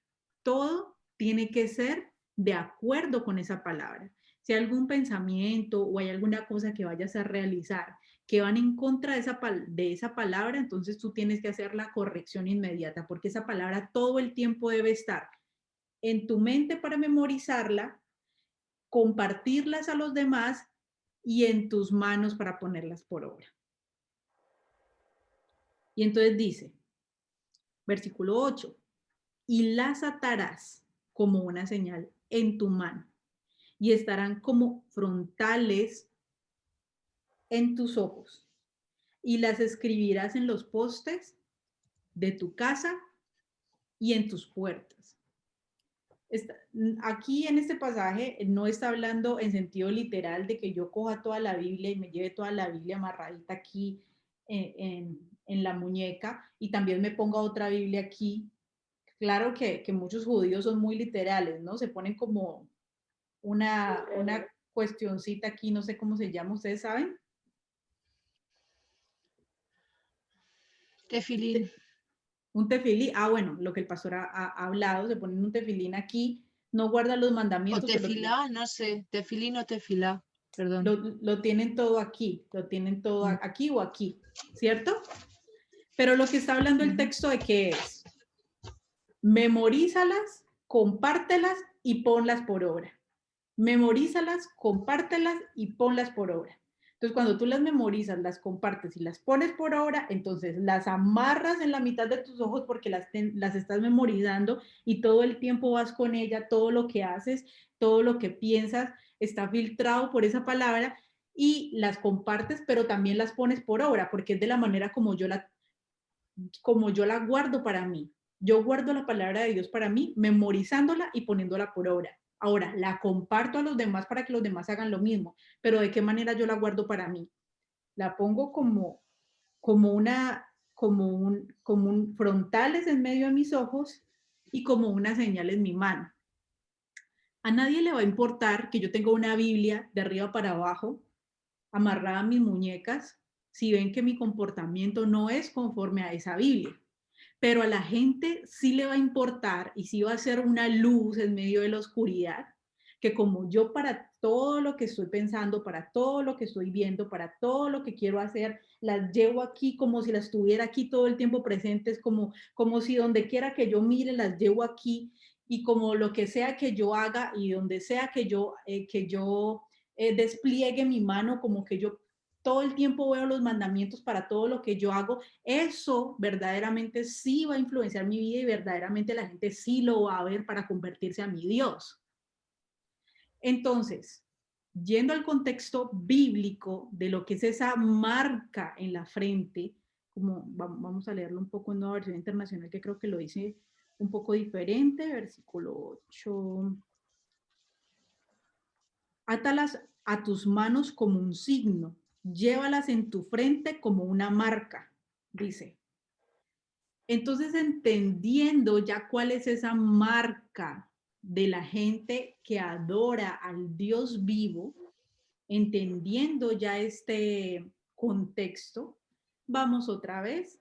todo tiene que ser de acuerdo con esa palabra. Si hay algún pensamiento o hay alguna cosa que vayas a realizar que van en contra de esa palabra, entonces tú tienes que hacer la corrección inmediata, porque esa palabra todo el tiempo debe estar en tu mente para memorizarla, compartirlas a los demás y en tus manos para ponerlas por obra. Y entonces dice, versículo 8, y las atarás como una señal en tu mano y estarán como frontales en tus ojos y las escribirás en los postes de tu casa y en tus puertas. Aquí en este pasaje no está hablando en sentido literal de que yo coja toda la Biblia y me lleve toda la Biblia amarradita aquí en la muñeca y también me ponga otra Biblia aquí. Claro que muchos judíos son muy literales, ¿no? Se ponen como una cuestioncita aquí, no sé cómo se llama, ¿ustedes saben? Tefilín. Un tefilín, bueno, lo que el pastor ha hablado, se ponen un tefilín aquí, no guardan los O mandamientos, pero tefilá, no sé, tefilín o tefilá, perdón. lo tienen todo aquí, lo tienen todo aquí o aquí, ¿cierto? Pero lo que está hablando el texto de qué es, memorízalas, compártelas y ponlas por obra. Memorízalas, compártelas y ponlas por obra. Entonces, cuando tú las memorizas, las compartes y las pones por obra, entonces las amarras en la mitad de tus ojos porque las estás memorizando y todo el tiempo vas con ella, todo lo que haces, todo lo que piensas está filtrado por esa palabra y las compartes, pero también las pones por obra porque es de la manera como yo la guardo para mí. Yo guardo la palabra de Dios para mí, memorizándola y poniéndola por obra. Ahora, la comparto a los demás para que los demás hagan lo mismo, pero ¿de qué manera yo la guardo para mí? La pongo como como un frontales en medio de mis ojos y como una señal en mi mano. A nadie le va a importar que yo tenga una Biblia de arriba para abajo, amarrada a mis muñecas, si ven que mi comportamiento no es conforme a esa Biblia. Pero a la gente sí le va a importar y sí va a ser una luz en medio de la oscuridad, que como yo para todo lo que estoy pensando, para todo lo que estoy viendo, para todo lo que quiero hacer, las llevo aquí como si las tuviera aquí todo el tiempo presentes, como si donde quiera que yo mire, las llevo aquí, y como lo que sea que yo haga y donde sea que yo despliegue mi mano, como que yo todo el tiempo veo los mandamientos para todo lo que yo hago, eso verdaderamente sí va a influenciar mi vida y verdaderamente la gente sí lo va a ver para convertirse a mi Dios. Entonces, yendo al contexto bíblico de lo que es esa marca en la frente, como vamos a leerlo un poco en Nueva Versión Internacional, que creo que lo dice un poco diferente, versículo 8. Átalas a tus manos como un signo, llévalas en tu frente como una marca, dice. Entonces, entendiendo ya cuál es esa marca de la gente que adora al Dios vivo, entendiendo ya este contexto, vamos otra vez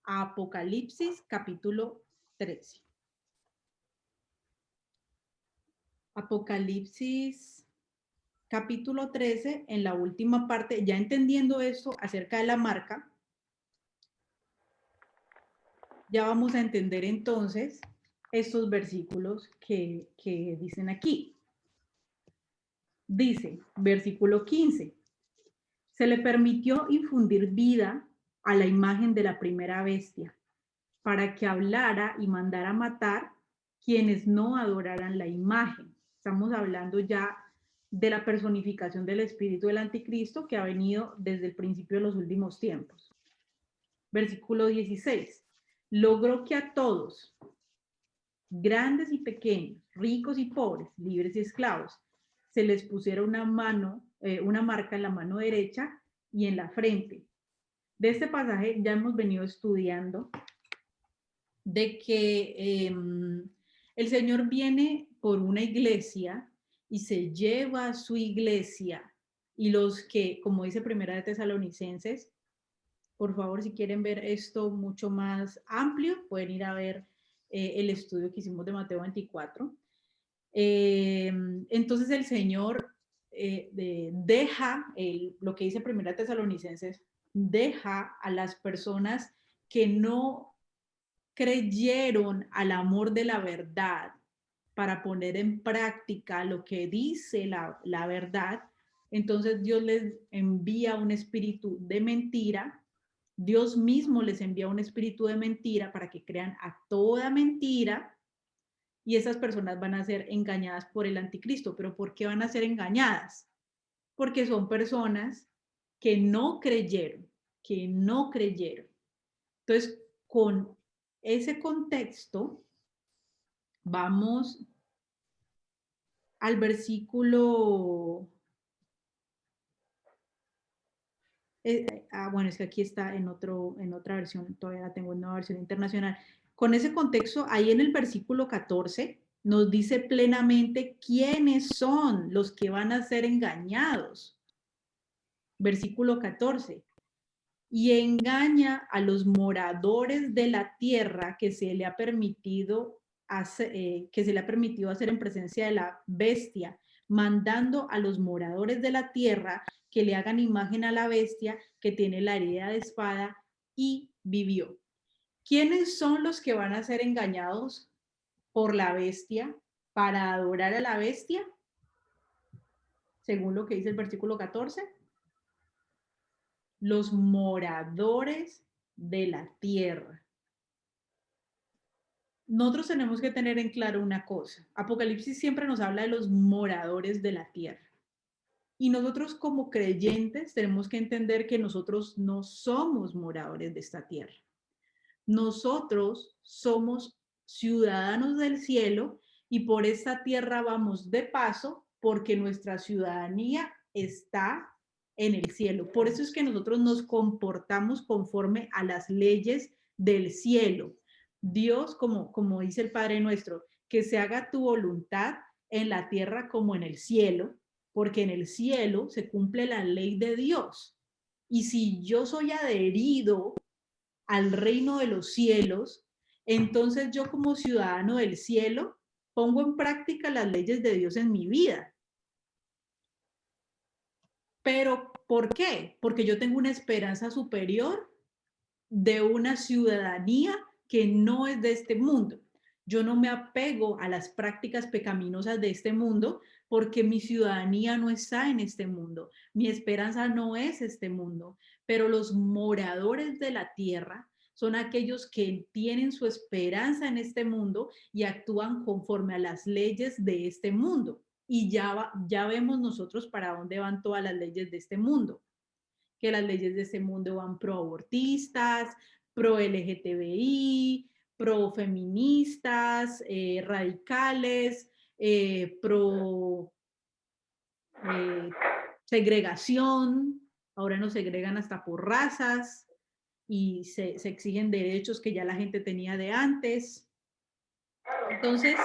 a Apocalipsis capítulo 13. Apocalipsis capítulo 13, en la última parte, ya entendiendo esto acerca de la marca, ya vamos a entender entonces estos versículos que dicen aquí. Dice, versículo 15, se le permitió infundir vida a la imagen de la primera bestia, para que hablara y mandara matar quienes no adoraran la imagen. Estamos hablando ya de la personificación del espíritu del anticristo que ha venido desde el principio de los últimos tiempos. Versículo 16. Logró que a todos, grandes y pequeños, ricos y pobres, libres y esclavos, se les pusiera una marca en la mano derecha y en la frente. De este pasaje ya hemos venido estudiando de que el Señor viene por una iglesia y se lleva a su iglesia, y los que, como dice Primera de Tesalonicenses, por favor, si quieren ver esto mucho más amplio, pueden ir a ver el estudio que hicimos de Mateo 24. Entonces el Señor deja, lo que dice Primera Tesalonicenses, deja a las personas que no creyeron al amor de la verdad para poner en práctica lo que dice la verdad. Entonces Dios les envía un espíritu de mentira. Dios mismo les envía un espíritu de mentira para que crean a toda mentira, y esas personas van a ser engañadas por el anticristo. ¿Pero por qué van a ser engañadas? Porque son personas que no creyeron, Entonces, con ese contexto, vamos al versículo... bueno, es que aquí está en otra versión, todavía la tengo en una versión internacional. Con ese contexto, ahí en el versículo 14, nos dice plenamente quiénes son los que van a ser engañados. Versículo 14. Y engaña a los moradores de la tierra que se le ha permitido hacer en presencia de la bestia, mandando a los moradores de la tierra que le hagan imagen a la bestia que tiene la herida de espada y vivió. ¿Quiénes son los que van a ser engañados por la bestia para adorar a la bestia? Según lo que dice el versículo 14. Los moradores de la tierra. Nosotros tenemos que tener en claro una cosa. Apocalipsis siempre nos habla de los moradores de la tierra. Y nosotros como creyentes tenemos que entender que nosotros no somos moradores de esta tierra. Nosotros somos ciudadanos del cielo y por esta tierra vamos de paso porque nuestra ciudadanía está en el cielo. Por eso es que nosotros nos comportamos conforme a las leyes del cielo. Dios, como dice el Padre nuestro, que se haga tu voluntad en la tierra como en el cielo, porque en el cielo se cumple la ley de Dios. Y si yo soy adherido al reino de los cielos, entonces yo como ciudadano del cielo pongo en práctica las leyes de Dios en mi vida. Pero, ¿por qué? Porque yo tengo una esperanza superior de una ciudadanía que no es de este mundo. Yo no me apego a las prácticas pecaminosas de este mundo porque mi ciudadanía no está en este mundo. Mi esperanza no es este mundo. Pero los moradores de la tierra son aquellos que tienen su esperanza en este mundo y actúan conforme a las leyes de este mundo. Y ya vemos nosotros para dónde van todas las leyes de este mundo. Que las leyes de este mundo van pro abortistas, pro LGTBI, pro feministas, radicales, pro segregación. Ahora nos segregan hasta por razas y se exigen derechos que ya la gente tenía de antes. Entonces,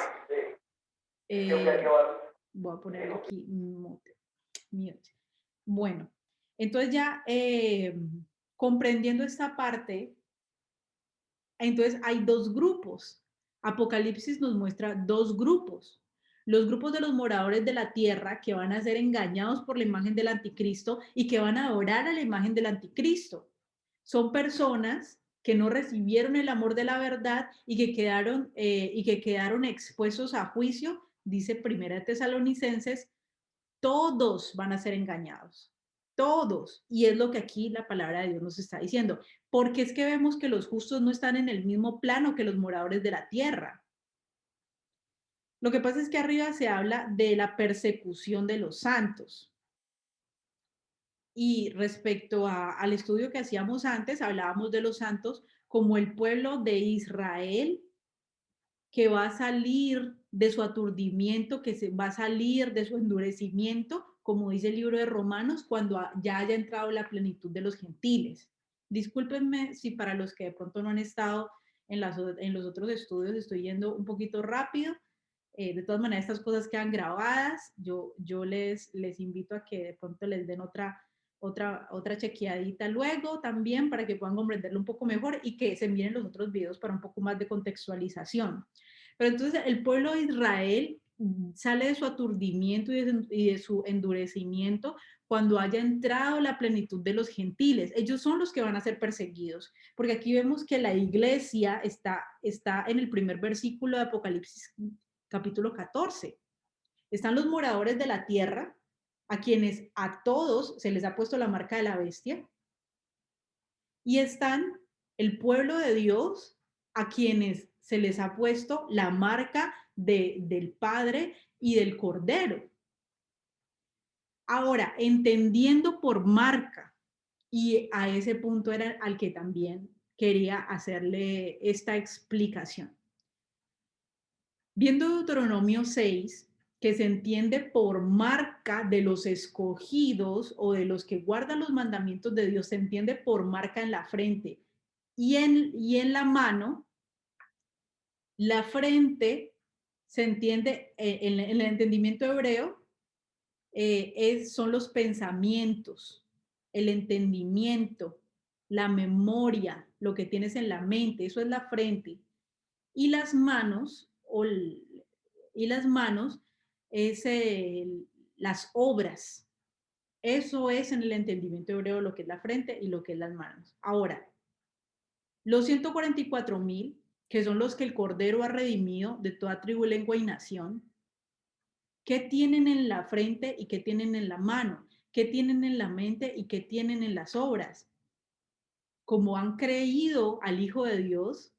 voy a poner aquí mute. Bueno, entonces ya comprendiendo esta parte, entonces hay dos grupos. Apocalipsis nos muestra dos grupos. Los grupos de los moradores de la tierra que van a ser engañados por la imagen del anticristo y que van a adorar a la imagen del anticristo. Son personas que no recibieron el amor de la verdad y que quedaron expuestos a juicio, dice Primera de Tesalonicenses, todos van a ser engañados. Todos. Y es lo que aquí la palabra de Dios nos está diciendo. Porque es que vemos que los justos no están en el mismo plano que los moradores de la tierra. Lo que pasa es que arriba se habla de la persecución de los santos. Y respecto al estudio que hacíamos antes, hablábamos de los santos como el pueblo de Israel que va a salir de su aturdimiento, va a salir de su endurecimiento, como dice el libro de Romanos, cuando ya haya entrado la plenitud de los gentiles. Discúlpenme si para los que de pronto no han estado en los otros estudios estoy yendo un poquito rápido. De todas maneras, estas cosas quedan grabadas. Yo les invito a que de pronto les den otra chequeadita luego también para que puedan comprenderlo un poco mejor y que se miren los otros videos para un poco más de contextualización. Pero entonces el pueblo de Israel sale de su aturdimiento y de su endurecimiento cuando haya entrado la plenitud de los gentiles. Ellos son los que van a ser perseguidos, porque aquí vemos que la iglesia está en el primer versículo de Apocalipsis capítulo 14. Están los moradores de la tierra, a quienes a todos se les ha puesto la marca de la bestia, y están el pueblo de Dios, a quienes se les ha puesto la marca del Padre y del Cordero. Ahora, entendiendo por marca, y a ese punto era al que también quería hacerle esta explicación. Viendo Deuteronomio 6, que se entiende por marca de los escogidos o de los que guardan los mandamientos de Dios, se entiende por marca en la frente y en la mano. La frente se entiende, en el entendimiento hebreo, son los pensamientos, el entendimiento, la memoria, lo que tienes en la mente, eso es la frente. Y las manos, es las obras. Eso es en el entendimiento hebreo lo que es la frente y lo que es las manos. Ahora, los 144,000, que son los que el Cordero ha redimido de toda tribu, lengua y nación, ¿qué tienen en la frente y qué tienen en la mano? ¿Qué tienen en la mente y qué tienen en las obras? Como han creído al Hijo de Dios,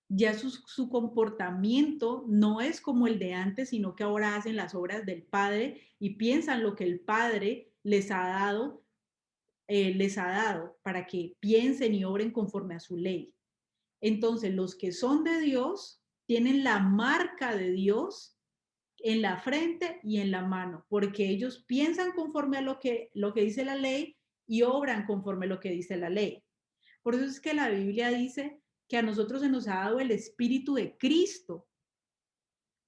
ya su comportamiento no es como el de antes, sino que ahora hacen las obras del Padre y piensan lo que el Padre les ha dado para que piensen y obren conforme a su ley. Entonces, los que son de Dios tienen la marca de Dios en la frente y en la mano, porque ellos piensan conforme a lo que dice la ley y obran conforme a lo que dice la ley. Por eso es que la Biblia dice que a nosotros se nos ha dado el Espíritu de Cristo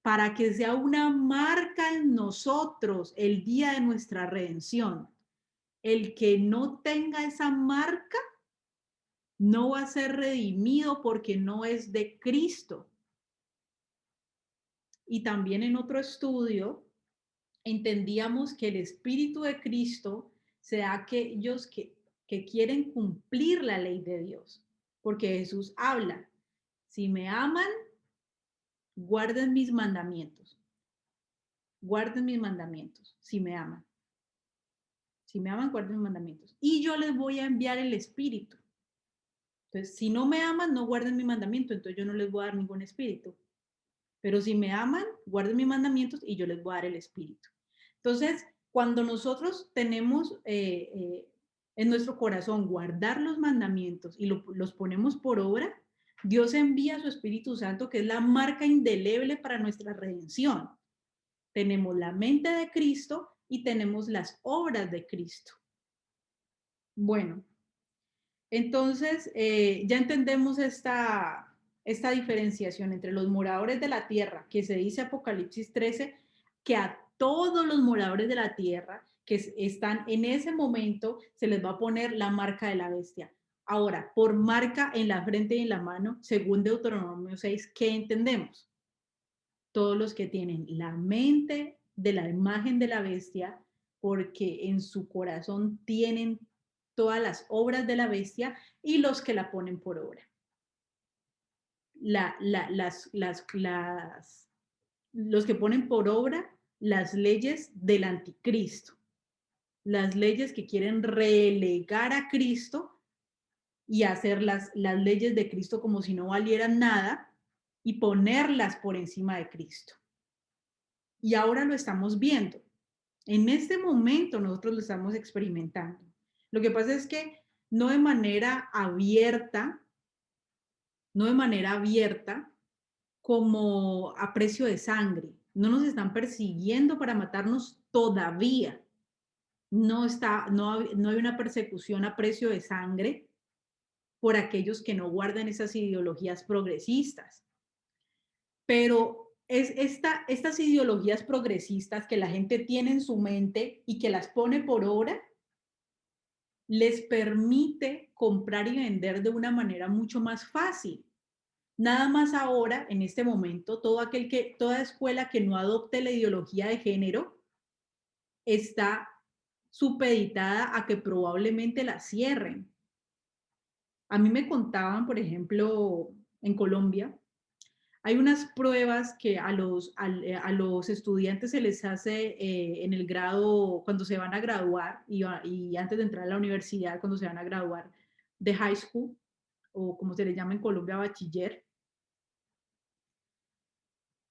para que sea una marca en nosotros el día de nuestra redención. El que no tenga esa marca no va a ser redimido porque no es de Cristo. Y también en otro estudio entendíamos que el Espíritu de Cristo se da a aquellos que quieren cumplir la ley de Dios, porque Jesús habla, si me aman, guarden mis mandamientos, si me aman. Si me aman, guarden mis mandamientos. Y yo les voy a enviar el Espíritu. Entonces, si no me aman, no guarden mi mandamiento, entonces yo no les voy a dar ningún espíritu. Pero si me aman, guarden mis mandamientos y yo les voy a dar el Espíritu. Entonces, cuando nosotros tenemos en nuestro corazón guardar los mandamientos y los ponemos por obra, Dios envía su Espíritu Santo, que es la marca indeleble para nuestra redención. Tenemos la mente de Cristo y tenemos las obras de Cristo. Bueno, entonces ya entendemos esta diferenciación entre los moradores de la tierra, que se dice Apocalipsis 13, que a todos los moradores de la tierra que están en ese momento se les va a poner la marca de la bestia. Ahora, por marca en la frente y en la mano, según Deuteronomio 6, ¿qué entendemos? Todos los que tienen la mente de la imagen de la bestia, porque en su corazón tienen todas las obras de la bestia, y los que la ponen por obra. Los que ponen por obra las leyes del anticristo, las leyes que quieren relegar a Cristo y hacer las leyes de Cristo como si no valieran nada y ponerlas por encima de Cristo. Y ahora lo estamos viendo. En este momento nosotros lo estamos experimentando. Lo que pasa es que no de manera abierta, como a precio de sangre. No nos están persiguiendo para matarnos todavía. No hay una persecución a precio de sangre por aquellos que no guardan esas ideologías progresistas. Pero es estas ideologías progresistas que la gente tiene en su mente y que las pone por obra, les permite comprar y vender de una manera mucho más fácil. Nada más ahora, en este momento, toda escuela que no adopte la ideología de género está supeditada a que probablemente la cierren. A mí me contaban, por ejemplo, en Colombia, hay unas pruebas que a los estudiantes se les hace en el grado, cuando se van a graduar y antes de entrar a la universidad, cuando se van a graduar de high school, o como se les llama en Colombia, bachiller.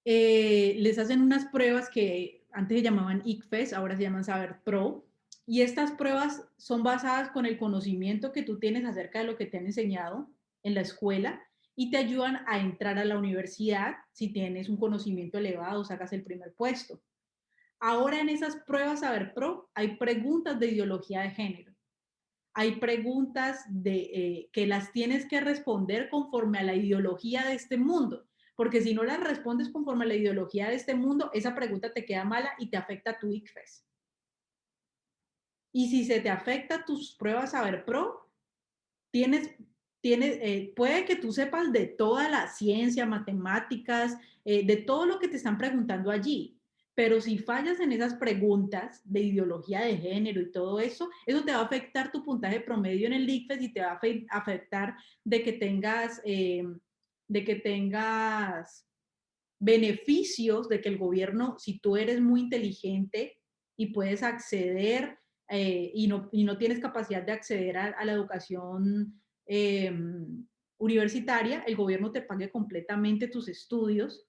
Les hacen unas pruebas que antes se llamaban ICFES, ahora se llaman Saber Pro, y estas pruebas son basadas con el conocimiento que tú tienes acerca de lo que te han enseñado en la escuela y te ayudan a entrar a la universidad. Si tienes un conocimiento elevado, sacas el primer puesto. Ahora en esas pruebas Saber Pro hay preguntas de ideología de género. Hay preguntas que las tienes que responder conforme a la ideología de este mundo. Porque si no las respondes conforme a la ideología de este mundo, esa pregunta te queda mala y te afecta a tu ICFES. Y si se te afecta tus pruebas Saber Pro, puede que tú sepas de toda la ciencia, matemáticas, de todo lo que te están preguntando allí. Pero si fallas en esas preguntas de ideología de género y todo eso, eso te va a afectar tu puntaje promedio en el ICFES y te va a afectar de que tengas beneficios de que el gobierno, si tú eres muy inteligente y puedes acceder y no tienes capacidad de acceder a la educación universitaria, el gobierno te pague completamente tus estudios.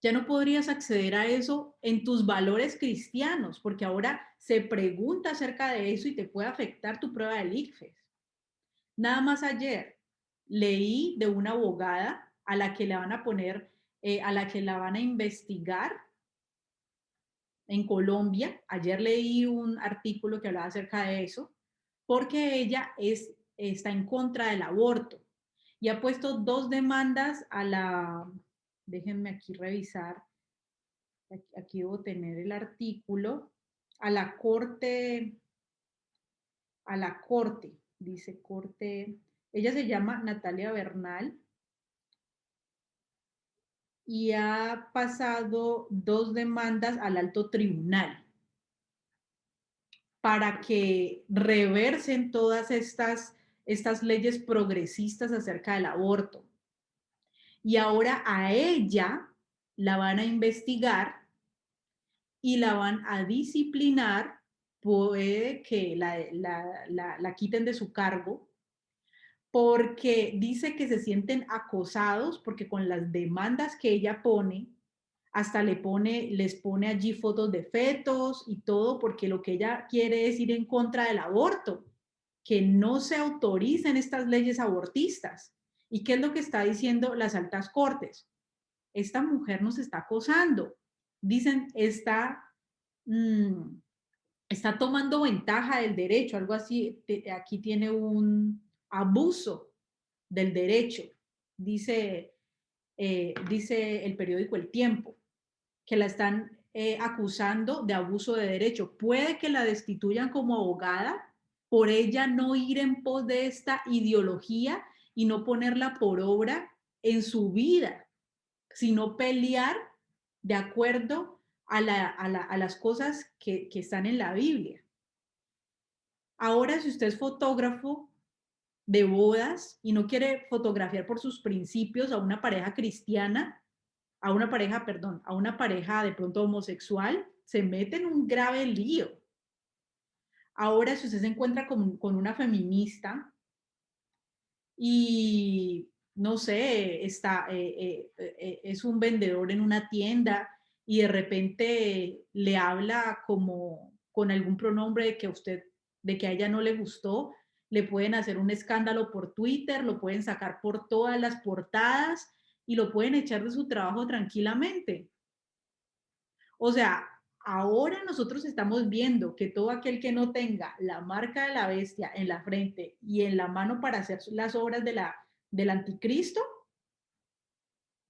Ya no podrías acceder a eso en tus valores cristianos, porque ahora se pregunta acerca de eso y te puede afectar tu prueba del ICFES. Nada más ayer leí de una abogada a la que le van a poner a la que la van a investigar en Colombia. Ayer leí un artículo que hablaba acerca de eso, porque ella está en contra del aborto y ha puesto 2 demandas a la, déjenme aquí revisar, aquí debo tener el artículo, a la corte, dice corte, ella se llama Natalia Bernal y ha pasado 2 demandas al alto tribunal para que reversen todas estas leyes progresistas acerca del aborto. Y ahora a ella la van a investigar y la van a disciplinar, puede que la quiten de su cargo, porque dice que se sienten acosados, porque con las demandas que ella pone, hasta les pone allí fotos de fetos y todo, porque lo que ella quiere es ir en contra del aborto, que no se autoricen estas leyes abortistas. ¿Y qué es lo que está diciendo las altas cortes? Esta mujer nos está acosando. Dicen, está tomando ventaja del derecho, algo así. Aquí tiene un abuso del derecho, dice el periódico El Tiempo, que la están acusando de abuso de derecho. Puede que la destituyan como abogada por ella no ir en pos de esta ideología y no ponerla por obra en su vida, sino pelear de acuerdo a las cosas que están en la Biblia. Ahora, si usted es fotógrafo de bodas y no quiere fotografiar por sus principios a una pareja cristiana, a una pareja de pronto homosexual, se mete en un grave lío. Ahora, si usted se encuentra con una feminista y, no sé, es un vendedor en una tienda y de repente le habla como con algún pronombre de que a ella no le gustó, le pueden hacer un escándalo por Twitter, lo pueden sacar por todas las portadas y lo pueden echar de su trabajo tranquilamente. O sea, ahora nosotros estamos viendo que todo aquel que no tenga la marca de la bestia en la frente y en la mano para hacer las obras del anticristo,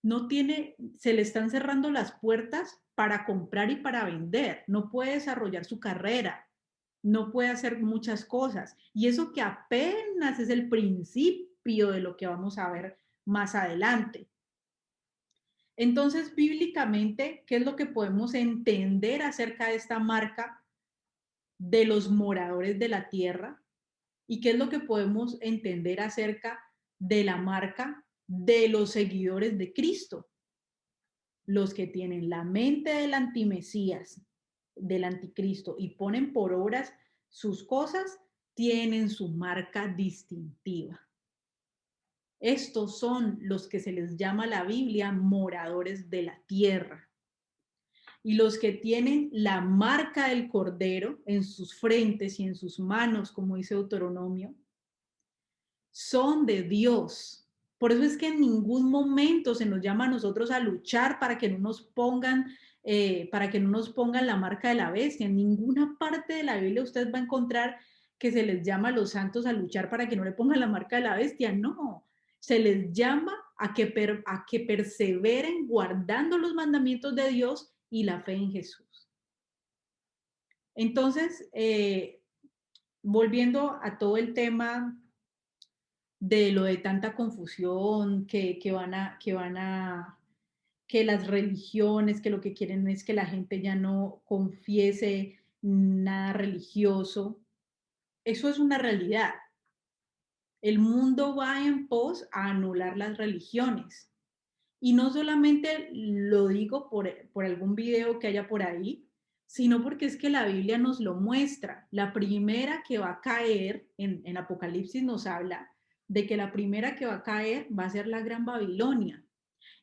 no tiene, se le están cerrando las puertas para comprar y para vender, no puede desarrollar su carrera, no puede hacer muchas cosas. Y eso que apenas es el principio de lo que vamos a ver más adelante. Entonces, bíblicamente, ¿qué es lo que podemos entender acerca de esta marca de los moradores de la tierra? ¿Y qué es lo que podemos entender acerca de la marca de los seguidores de Cristo? Los que tienen la mente del antimesías, del anticristo y ponen por obras sus cosas, tienen su marca distintiva. Estos son los que se les llama la Biblia moradores de la tierra. Y los que tienen la marca del Cordero en sus frentes y en sus manos, como dice Deuteronomio, son de Dios. Por eso es que en ningún momento se nos llama a nosotros a luchar para que no nos pongan la marca de la bestia. En ninguna parte de la Biblia usted va a encontrar que se les llama a los santos a luchar para que no le pongan la marca de la bestia. No, se les llama a que perseveren guardando los mandamientos de Dios y la fe en Jesús. Entonces, volviendo a todo el tema de lo de tanta confusión, que las religiones, que lo que quieren es que la gente ya no confiese nada religioso. Eso es una realidad. El mundo va en pos a anular las religiones. Y no solamente lo digo por algún video que haya por ahí, sino porque es que la Biblia nos lo muestra. La primera que va a caer, en Apocalipsis nos habla de que la primera que va a caer va a ser la Gran Babilonia.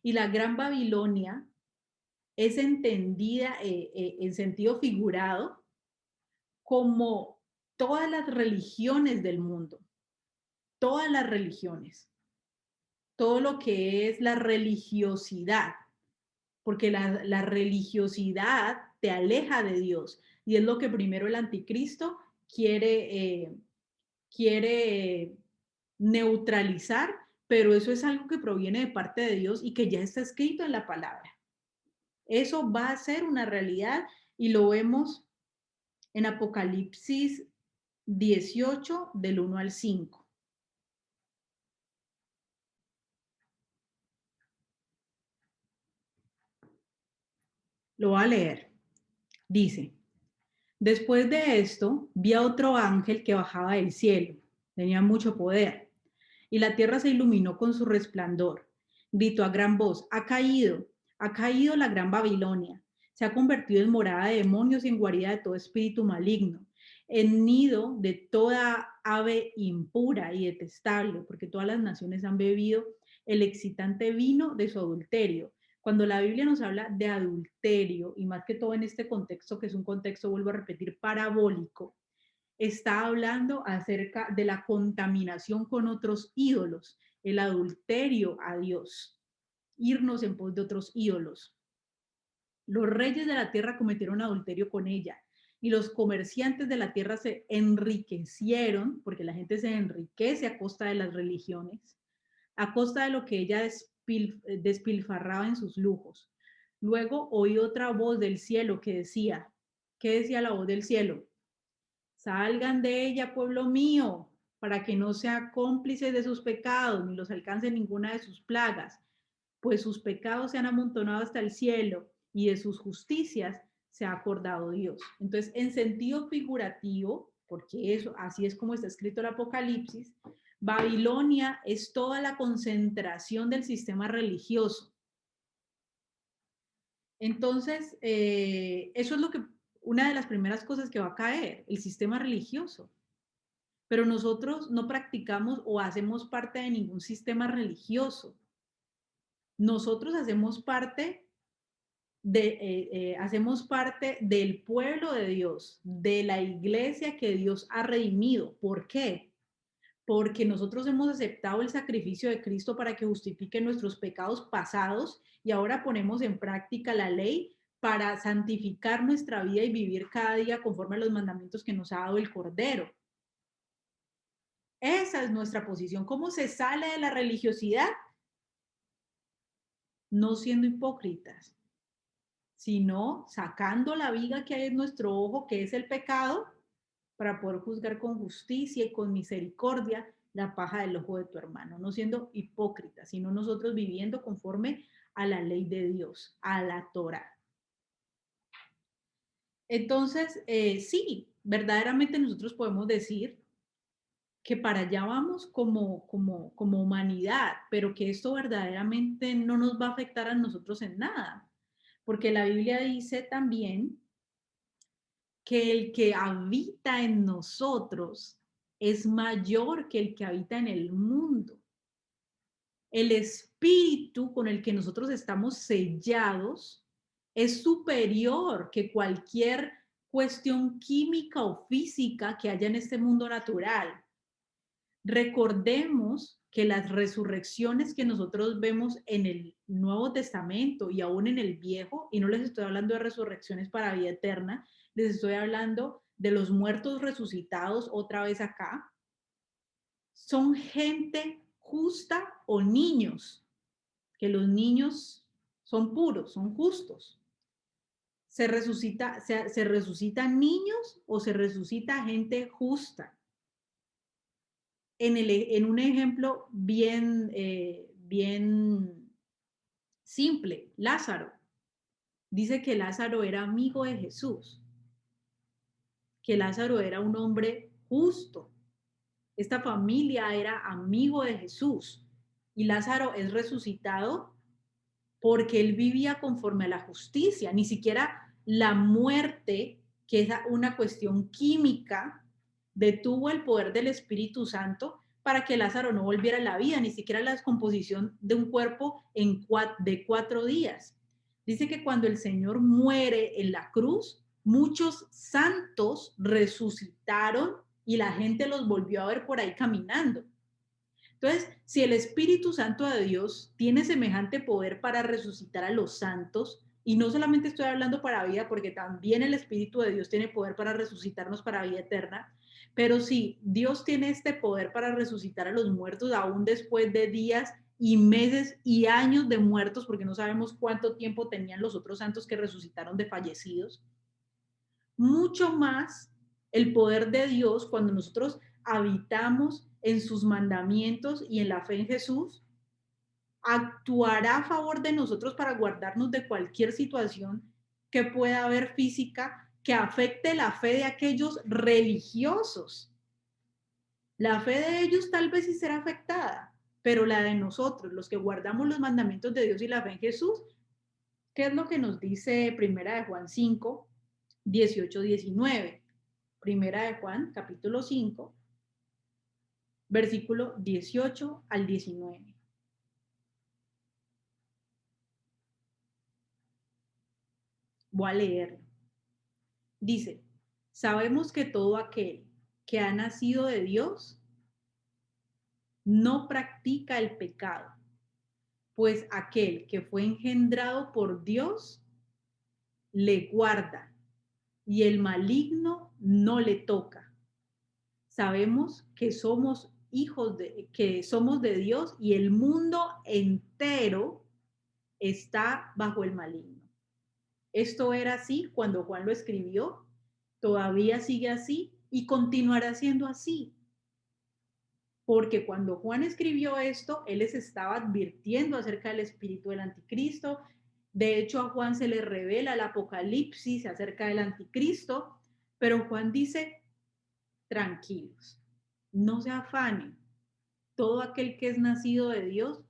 Y la Gran Babilonia es entendida en sentido figurado como todas las religiones del mundo, todas las religiones, todo lo que es la religiosidad. porque la religiosidad te aleja de Dios y es lo que primero el anticristo quiere neutralizar, pero eso es algo que proviene de parte de Dios y que ya está escrito en la palabra. Eso va a ser una realidad y lo vemos en Apocalipsis 18 del 1 al 5. Lo voy a leer. Dice: después de esto, vi a otro ángel que bajaba del cielo. Tenía mucho poder. Y la tierra se iluminó con su resplandor. Gritó a gran voz: ha caído la gran Babilonia. Se ha convertido en morada de demonios y en guarida de todo espíritu maligno, en nido de toda ave impura y detestable, porque todas las naciones han bebido el excitante vino de su adulterio. Cuando la Biblia nos habla de adulterio, y más que todo en este contexto, que es un contexto, vuelvo a repetir, parabólico, está hablando acerca de la contaminación con otros ídolos, el adulterio a Dios, irnos en pos de otros ídolos. Los reyes de la tierra cometieron adulterio con ella y los comerciantes de la tierra se enriquecieron, porque la gente se enriquece a costa de las religiones, a costa de lo que ella despilfarraba en sus lujos. Luego oí otra voz del cielo que decía, ¿qué decía la voz del cielo? Salgan de ella, pueblo mío, para que no sea cómplice de sus pecados, ni los alcance ninguna de sus plagas, pues sus pecados se han amontonado hasta el cielo, y de sus justicias se ha acordado Dios. Entonces, en sentido figurativo, porque eso, así es como está escrito el Apocalipsis, Babilonia es toda la concentración del sistema religioso. Entonces, eso es lo que, una de las primeras cosas que va a caer, el sistema religioso. Pero nosotros no practicamos o hacemos parte de ningún sistema religioso. Nosotros hacemos parte hacemos parte del pueblo de Dios, de la iglesia que Dios ha redimido. ¿Por qué? Porque nosotros hemos aceptado el sacrificio de Cristo para que justifique nuestros pecados pasados y ahora ponemos en práctica la ley para santificar nuestra vida y vivir cada día conforme a los mandamientos que nos ha dado el Cordero. Esa es nuestra posición. ¿Cómo se sale de la religiosidad? No siendo hipócritas, sino sacando la viga que hay en nuestro ojo, que es el pecado, para poder juzgar con justicia y con misericordia la paja del ojo de tu hermano, no siendo hipócritas, sino nosotros viviendo conforme a la ley de Dios, a la Torá. Entonces, sí, verdaderamente nosotros podemos decir que para allá vamos como humanidad, pero que esto verdaderamente no nos va a afectar a nosotros en nada, porque la Biblia dice también que el que habita en nosotros es mayor que el que habita en el mundo. El espíritu con el que nosotros estamos sellados es superior que cualquier cuestión química o física que haya en este mundo natural. Recordemos que las resurrecciones que nosotros vemos en el Nuevo Testamento y aún en el Viejo, y no les estoy hablando de resurrecciones para vida eterna, les estoy hablando de los muertos resucitados otra vez acá, son gente justa o niños, que los niños son puros, son justos. ¿Se resucitan niños o se resucita gente justa? En un ejemplo bien simple, Lázaro. Dice que Lázaro era amigo de Jesús, que Lázaro era un hombre justo. Esta familia era amigo de Jesús y Lázaro es resucitado porque él vivía conforme a la justicia. Ni siquiera la muerte, que es una cuestión química, detuvo el poder del Espíritu Santo para que Lázaro no volviera a la vida, ni siquiera la descomposición de un cuerpo de 4 días. Dice que cuando el Señor muere en la cruz, muchos santos resucitaron y la gente los volvió a ver por ahí caminando. Entonces, si el Espíritu Santo de Dios tiene semejante poder para resucitar a los santos, y no solamente estoy hablando para vida, porque también el Espíritu de Dios tiene poder para resucitarnos para vida eterna, pero si Dios tiene este poder para resucitar a los muertos aún después de días y meses y años de muertos, porque no sabemos cuánto tiempo tenían los otros santos que resucitaron de fallecidos, mucho más el poder de Dios cuando nosotros habitamos en sus mandamientos y en la fe en Jesús, actuará a favor de nosotros para guardarnos de cualquier situación que pueda haber física que afecte la fe de aquellos religiosos. La fe de ellos tal vez sí será afectada, pero la de nosotros, los que guardamos los mandamientos de Dios y la fe en Jesús, ¿qué es lo que nos dice Primera de Juan 5, 18, 19? Primera de Juan, capítulo 5, versículo 18 al 19. Voy a leerlo. Dice, sabemos que todo aquel que ha nacido de Dios no practica el pecado, pues aquel que fue engendrado por Dios le guarda y el maligno no le toca. Sabemos que somos somos de Dios y el mundo entero está bajo el maligno. Esto era así cuando Juan lo escribió, todavía sigue así y continuará siendo así. Porque cuando Juan escribió esto, él les estaba advirtiendo acerca del espíritu del anticristo. De hecho, a Juan se le revela el Apocalipsis acerca del anticristo, pero Juan dice, tranquilos, no se afanen. Todo aquel que es nacido de Dios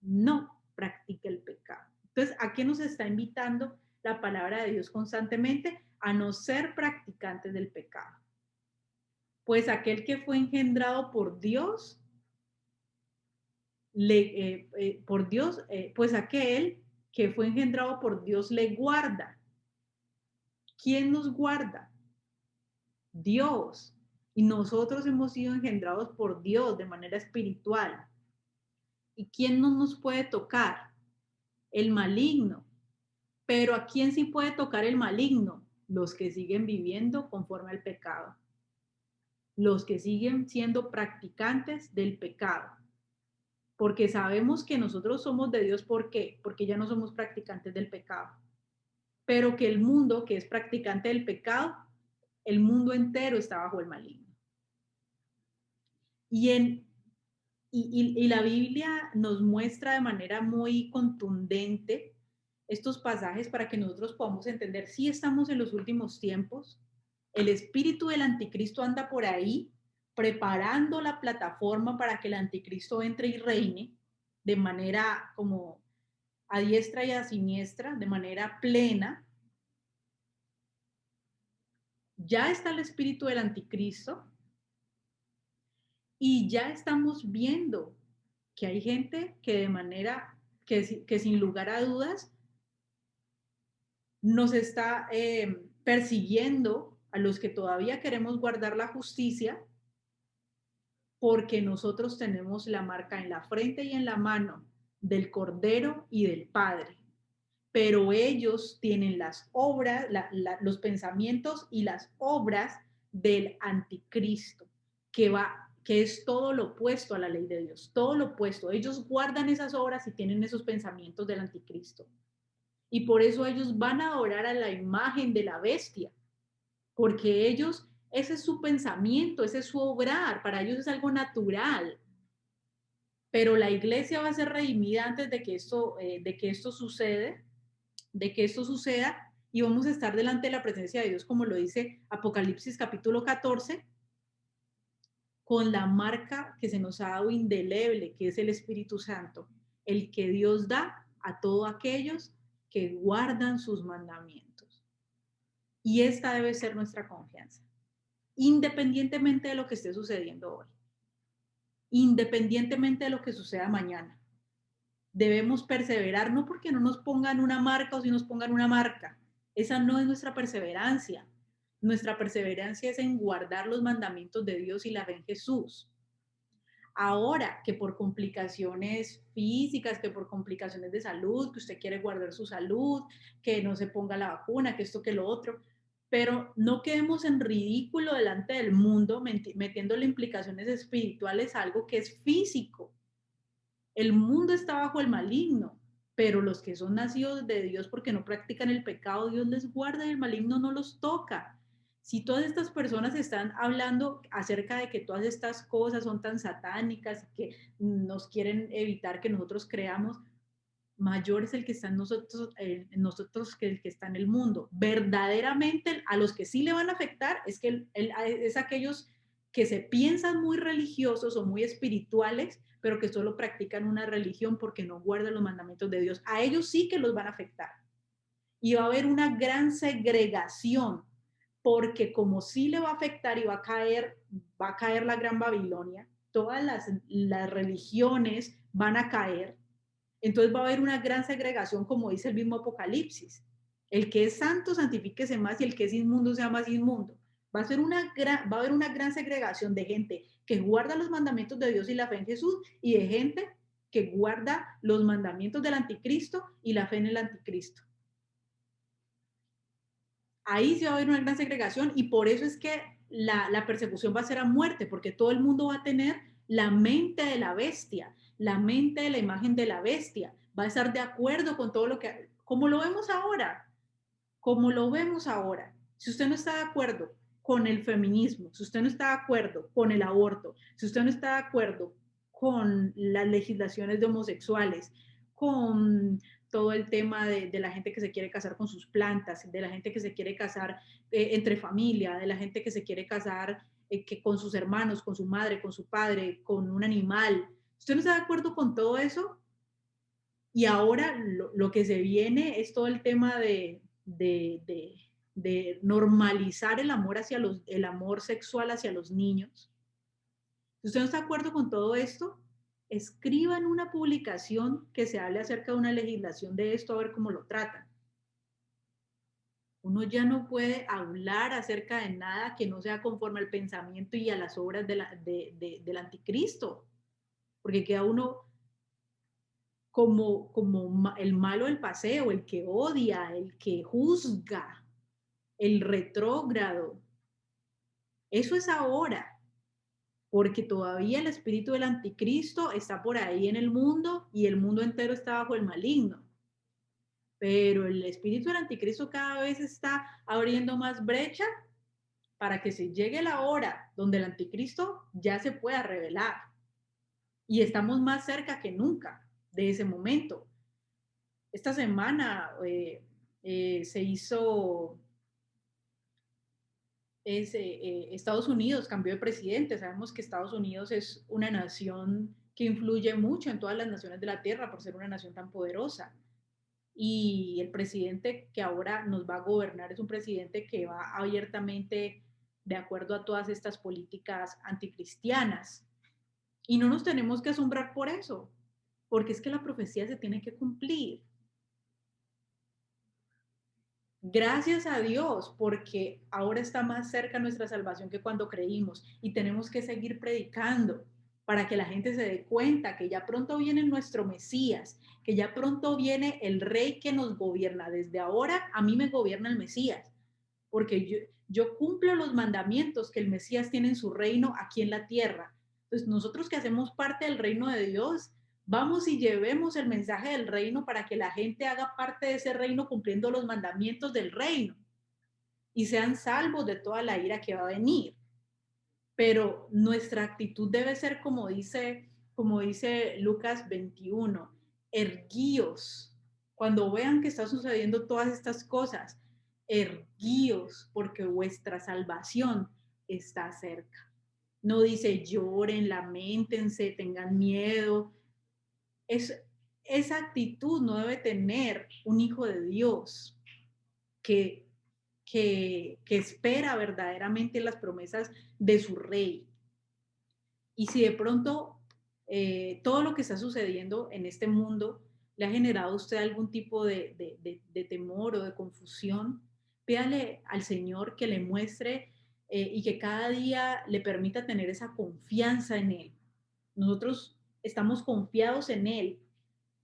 no practica el pecado. Entonces, ¿a qué nos está invitando la palabra de Dios constantemente? A no ser practicantes del pecado. Pues aquel que fue engendrado por Dios, pues aquel que fue engendrado por Dios le guarda. ¿Quién nos guarda? Dios. Y nosotros hemos sido engendrados por Dios de manera espiritual. ¿Y quién no nos puede tocar? El maligno. Pero ¿a quién sí puede tocar el maligno? Los que siguen viviendo conforme al pecado. Los que siguen siendo practicantes del pecado. Porque sabemos que nosotros somos de Dios, ¿por qué? Porque ya no somos practicantes del pecado. Pero que el mundo que es practicante del pecado, el mundo entero está bajo el maligno. Y la Biblia nos muestra de manera muy contundente estos pasajes para que nosotros podamos entender si estamos en los últimos tiempos. El espíritu del anticristo anda por ahí preparando la plataforma para que el anticristo entre y reine de manera como a diestra y a siniestra, de manera plena. Ya está el espíritu del anticristo y ya estamos viendo que hay gente que de manera que sin lugar a dudas nos está persiguiendo a los que todavía queremos guardar la justicia, porque nosotros tenemos la marca en la frente y en la mano del Cordero y del Padre. Pero ellos tienen las obras, los pensamientos y las obras del anticristo, que es todo lo opuesto a la ley de Dios, todo lo opuesto. Ellos guardan esas obras y tienen esos pensamientos del anticristo. Y por eso ellos van a adorar a la imagen de la bestia, porque ellos, ese es su pensamiento, ese es su obrar, para ellos es algo natural. Pero la iglesia va a ser redimida antes de que esto suceda, y vamos a estar delante de la presencia de Dios, como lo dice Apocalipsis capítulo 14, con la marca que se nos ha dado indeleble, que es el Espíritu Santo, el que Dios da a todos aquellos que guardan sus mandamientos. Y esta debe ser nuestra confianza, independientemente de lo que esté sucediendo hoy, independientemente de lo que suceda mañana. Debemos perseverar, no porque no nos pongan una marca o si nos pongan una marca. Esa no es nuestra perseverancia. Nuestra perseverancia es en guardar los mandamientos de Dios y la fe en Jesús. Ahora, que por complicaciones físicas, que por complicaciones de salud, que usted quiere guardar su salud, que no se ponga la vacuna, que esto, que lo otro, pero no quedemos en ridículo delante del mundo metiéndole implicaciones espirituales a algo que es físico. El mundo está bajo el maligno, pero los que son nacidos de Dios porque no practican el pecado, Dios les guarda y el maligno no los toca. Si todas estas personas están hablando acerca de que todas estas cosas son tan satánicas y que nos quieren evitar que nosotros creamos, mayor es el que está en nosotros que el que está en el mundo. Verdaderamente a los que sí le van a afectar es que es aquellos que se piensan muy religiosos o muy espirituales, pero que solo practican una religión porque no guardan los mandamientos de Dios. A ellos sí que los van a afectar. Y va a haber una gran segregación, porque como sí le va a afectar y va a caer la gran Babilonia, todas las religiones van a caer, entonces va a haber una gran segregación, como dice el mismo Apocalipsis. El que es santo, santifíquese más, y el que es inmundo, sea más inmundo. Va a haber una gran segregación de gente que guarda los mandamientos de Dios y la fe en Jesús, y de gente que guarda los mandamientos del anticristo y la fe en el anticristo. Ahí sí va a haber una gran segregación, y por eso es que la persecución va a ser a muerte, porque todo el mundo va a tener la mente de la bestia, la mente de la imagen de la bestia, va a estar de acuerdo con todo lo que, como lo vemos ahora, como lo vemos ahora. Si usted no está de acuerdo con el feminismo, si usted no está de acuerdo con el aborto, si usted no está de acuerdo con las legislaciones de homosexuales, con todo el tema de la gente que se quiere casar con sus plantas, de la gente que se quiere casar entre familia, de la gente que se quiere casar que con sus hermanos, con su madre, con su padre, con un animal. ¿Usted no está de acuerdo con todo eso? Y ahora lo que se viene es todo el tema de normalizar el amor el amor sexual hacia los niños. Si usted no está de acuerdo con todo esto, escriba en una publicación que se hable acerca de una legislación de esto, a ver cómo lo tratan. Uno ya no puede hablar acerca de nada que no sea conforme al pensamiento y a las obras del anticristo, porque queda uno como el malo del paseo, el que odia, el que juzga, el retrógrado. Eso es ahora, porque todavía el espíritu del anticristo está por ahí en el mundo y el mundo entero está bajo el maligno. Pero el espíritu del anticristo cada vez está abriendo más brecha para que se llegue la hora donde el anticristo ya se pueda revelar. Y estamos más cerca que nunca de ese momento. Esta semana se hizo, Estados Unidos cambió de presidente. Sabemos que Estados Unidos es una nación que influye mucho en todas las naciones de la Tierra por ser una nación tan poderosa. Y el presidente que ahora nos va a gobernar es un presidente que va abiertamente de acuerdo a todas estas políticas anticristianas. Y no nos tenemos que asombrar por eso, porque es que la profecía se tiene que cumplir. Gracias a Dios, porque ahora está más cerca nuestra salvación que cuando creímos, y tenemos que seguir predicando para que la gente se dé cuenta que ya pronto viene nuestro Mesías, que ya pronto viene el Rey que nos gobierna. Desde ahora a mí me gobierna el Mesías, porque yo cumplo los mandamientos que el Mesías tiene en su reino aquí en la tierra. Entonces nosotros que hacemos parte del reino de Dios, vamos y llevemos el mensaje del reino para que la gente haga parte de ese reino cumpliendo los mandamientos del reino y sean salvos de toda la ira que va a venir. Pero nuestra actitud debe ser como dice Lucas 21, erguíos. Cuando vean que está sucediendo todas estas cosas, erguíos, porque vuestra salvación está cerca. No dice lloren, lamentense, tengan miedo. Esa actitud no debe tener un hijo de Dios que espera verdaderamente las promesas de su rey. Y si de pronto todo lo que está sucediendo en este mundo le ha generado a usted algún tipo de temor o de confusión, pídale al Señor que le muestre y que cada día le permita tener esa confianza en Él. Nosotros estamos confiados en Él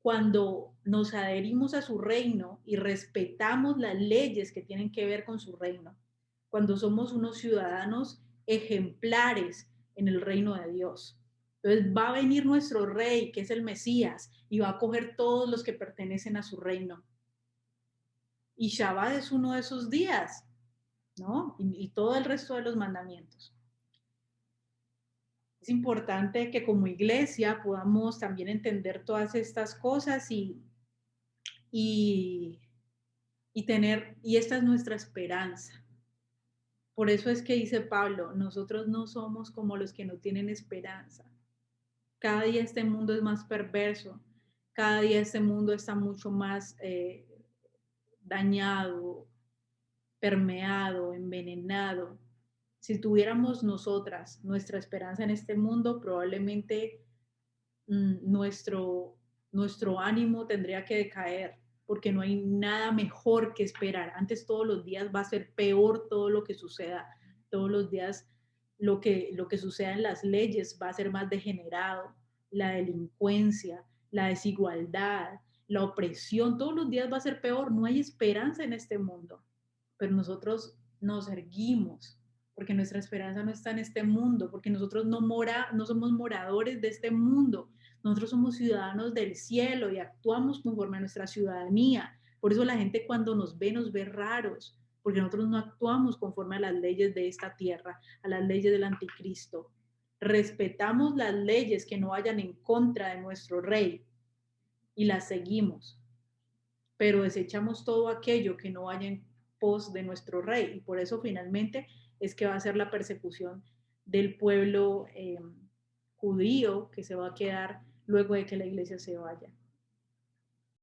cuando nos adherimos a su reino y respetamos las leyes que tienen que ver con su reino, cuando somos unos ciudadanos ejemplares en el reino de Dios. Entonces va a venir nuestro rey, que es el Mesías, y va a coger todos los que pertenecen a su reino. Y Shabbat es uno de esos días, ¿no? Y todo el resto de los mandamientos. Es importante que como iglesia podamos también entender todas estas cosas y tener, y esta es nuestra esperanza. Por eso es que dice Pablo, nosotros no somos como los que no tienen esperanza. Cada día este mundo es más perverso, cada día este mundo está mucho más dañado, permeado, envenenado. Si tuviéramos nosotras nuestra esperanza en este mundo, probablemente nuestro ánimo tendría que decaer, porque no hay nada mejor que esperar. Antes todos los días va a ser peor todo lo que suceda, todos los días lo que suceda en las leyes va a ser más degenerado, la delincuencia, la desigualdad, la opresión, todos los días va a ser peor, no hay esperanza en este mundo, pero nosotros nos erguimos, porque nuestra esperanza no está en este mundo, porque nosotros no somos moradores de este mundo, nosotros somos ciudadanos del cielo y actuamos conforme a nuestra ciudadanía. Por eso la gente cuando nos ve raros, porque nosotros no actuamos conforme a las leyes de esta tierra, a las leyes del anticristo. Respetamos las leyes que no vayan en contra de nuestro rey y las seguimos, pero desechamos todo aquello que no vaya en pos de nuestro rey, y por eso finalmente es que va a ser la persecución del pueblo judío que se va a quedar luego de que la iglesia se vaya.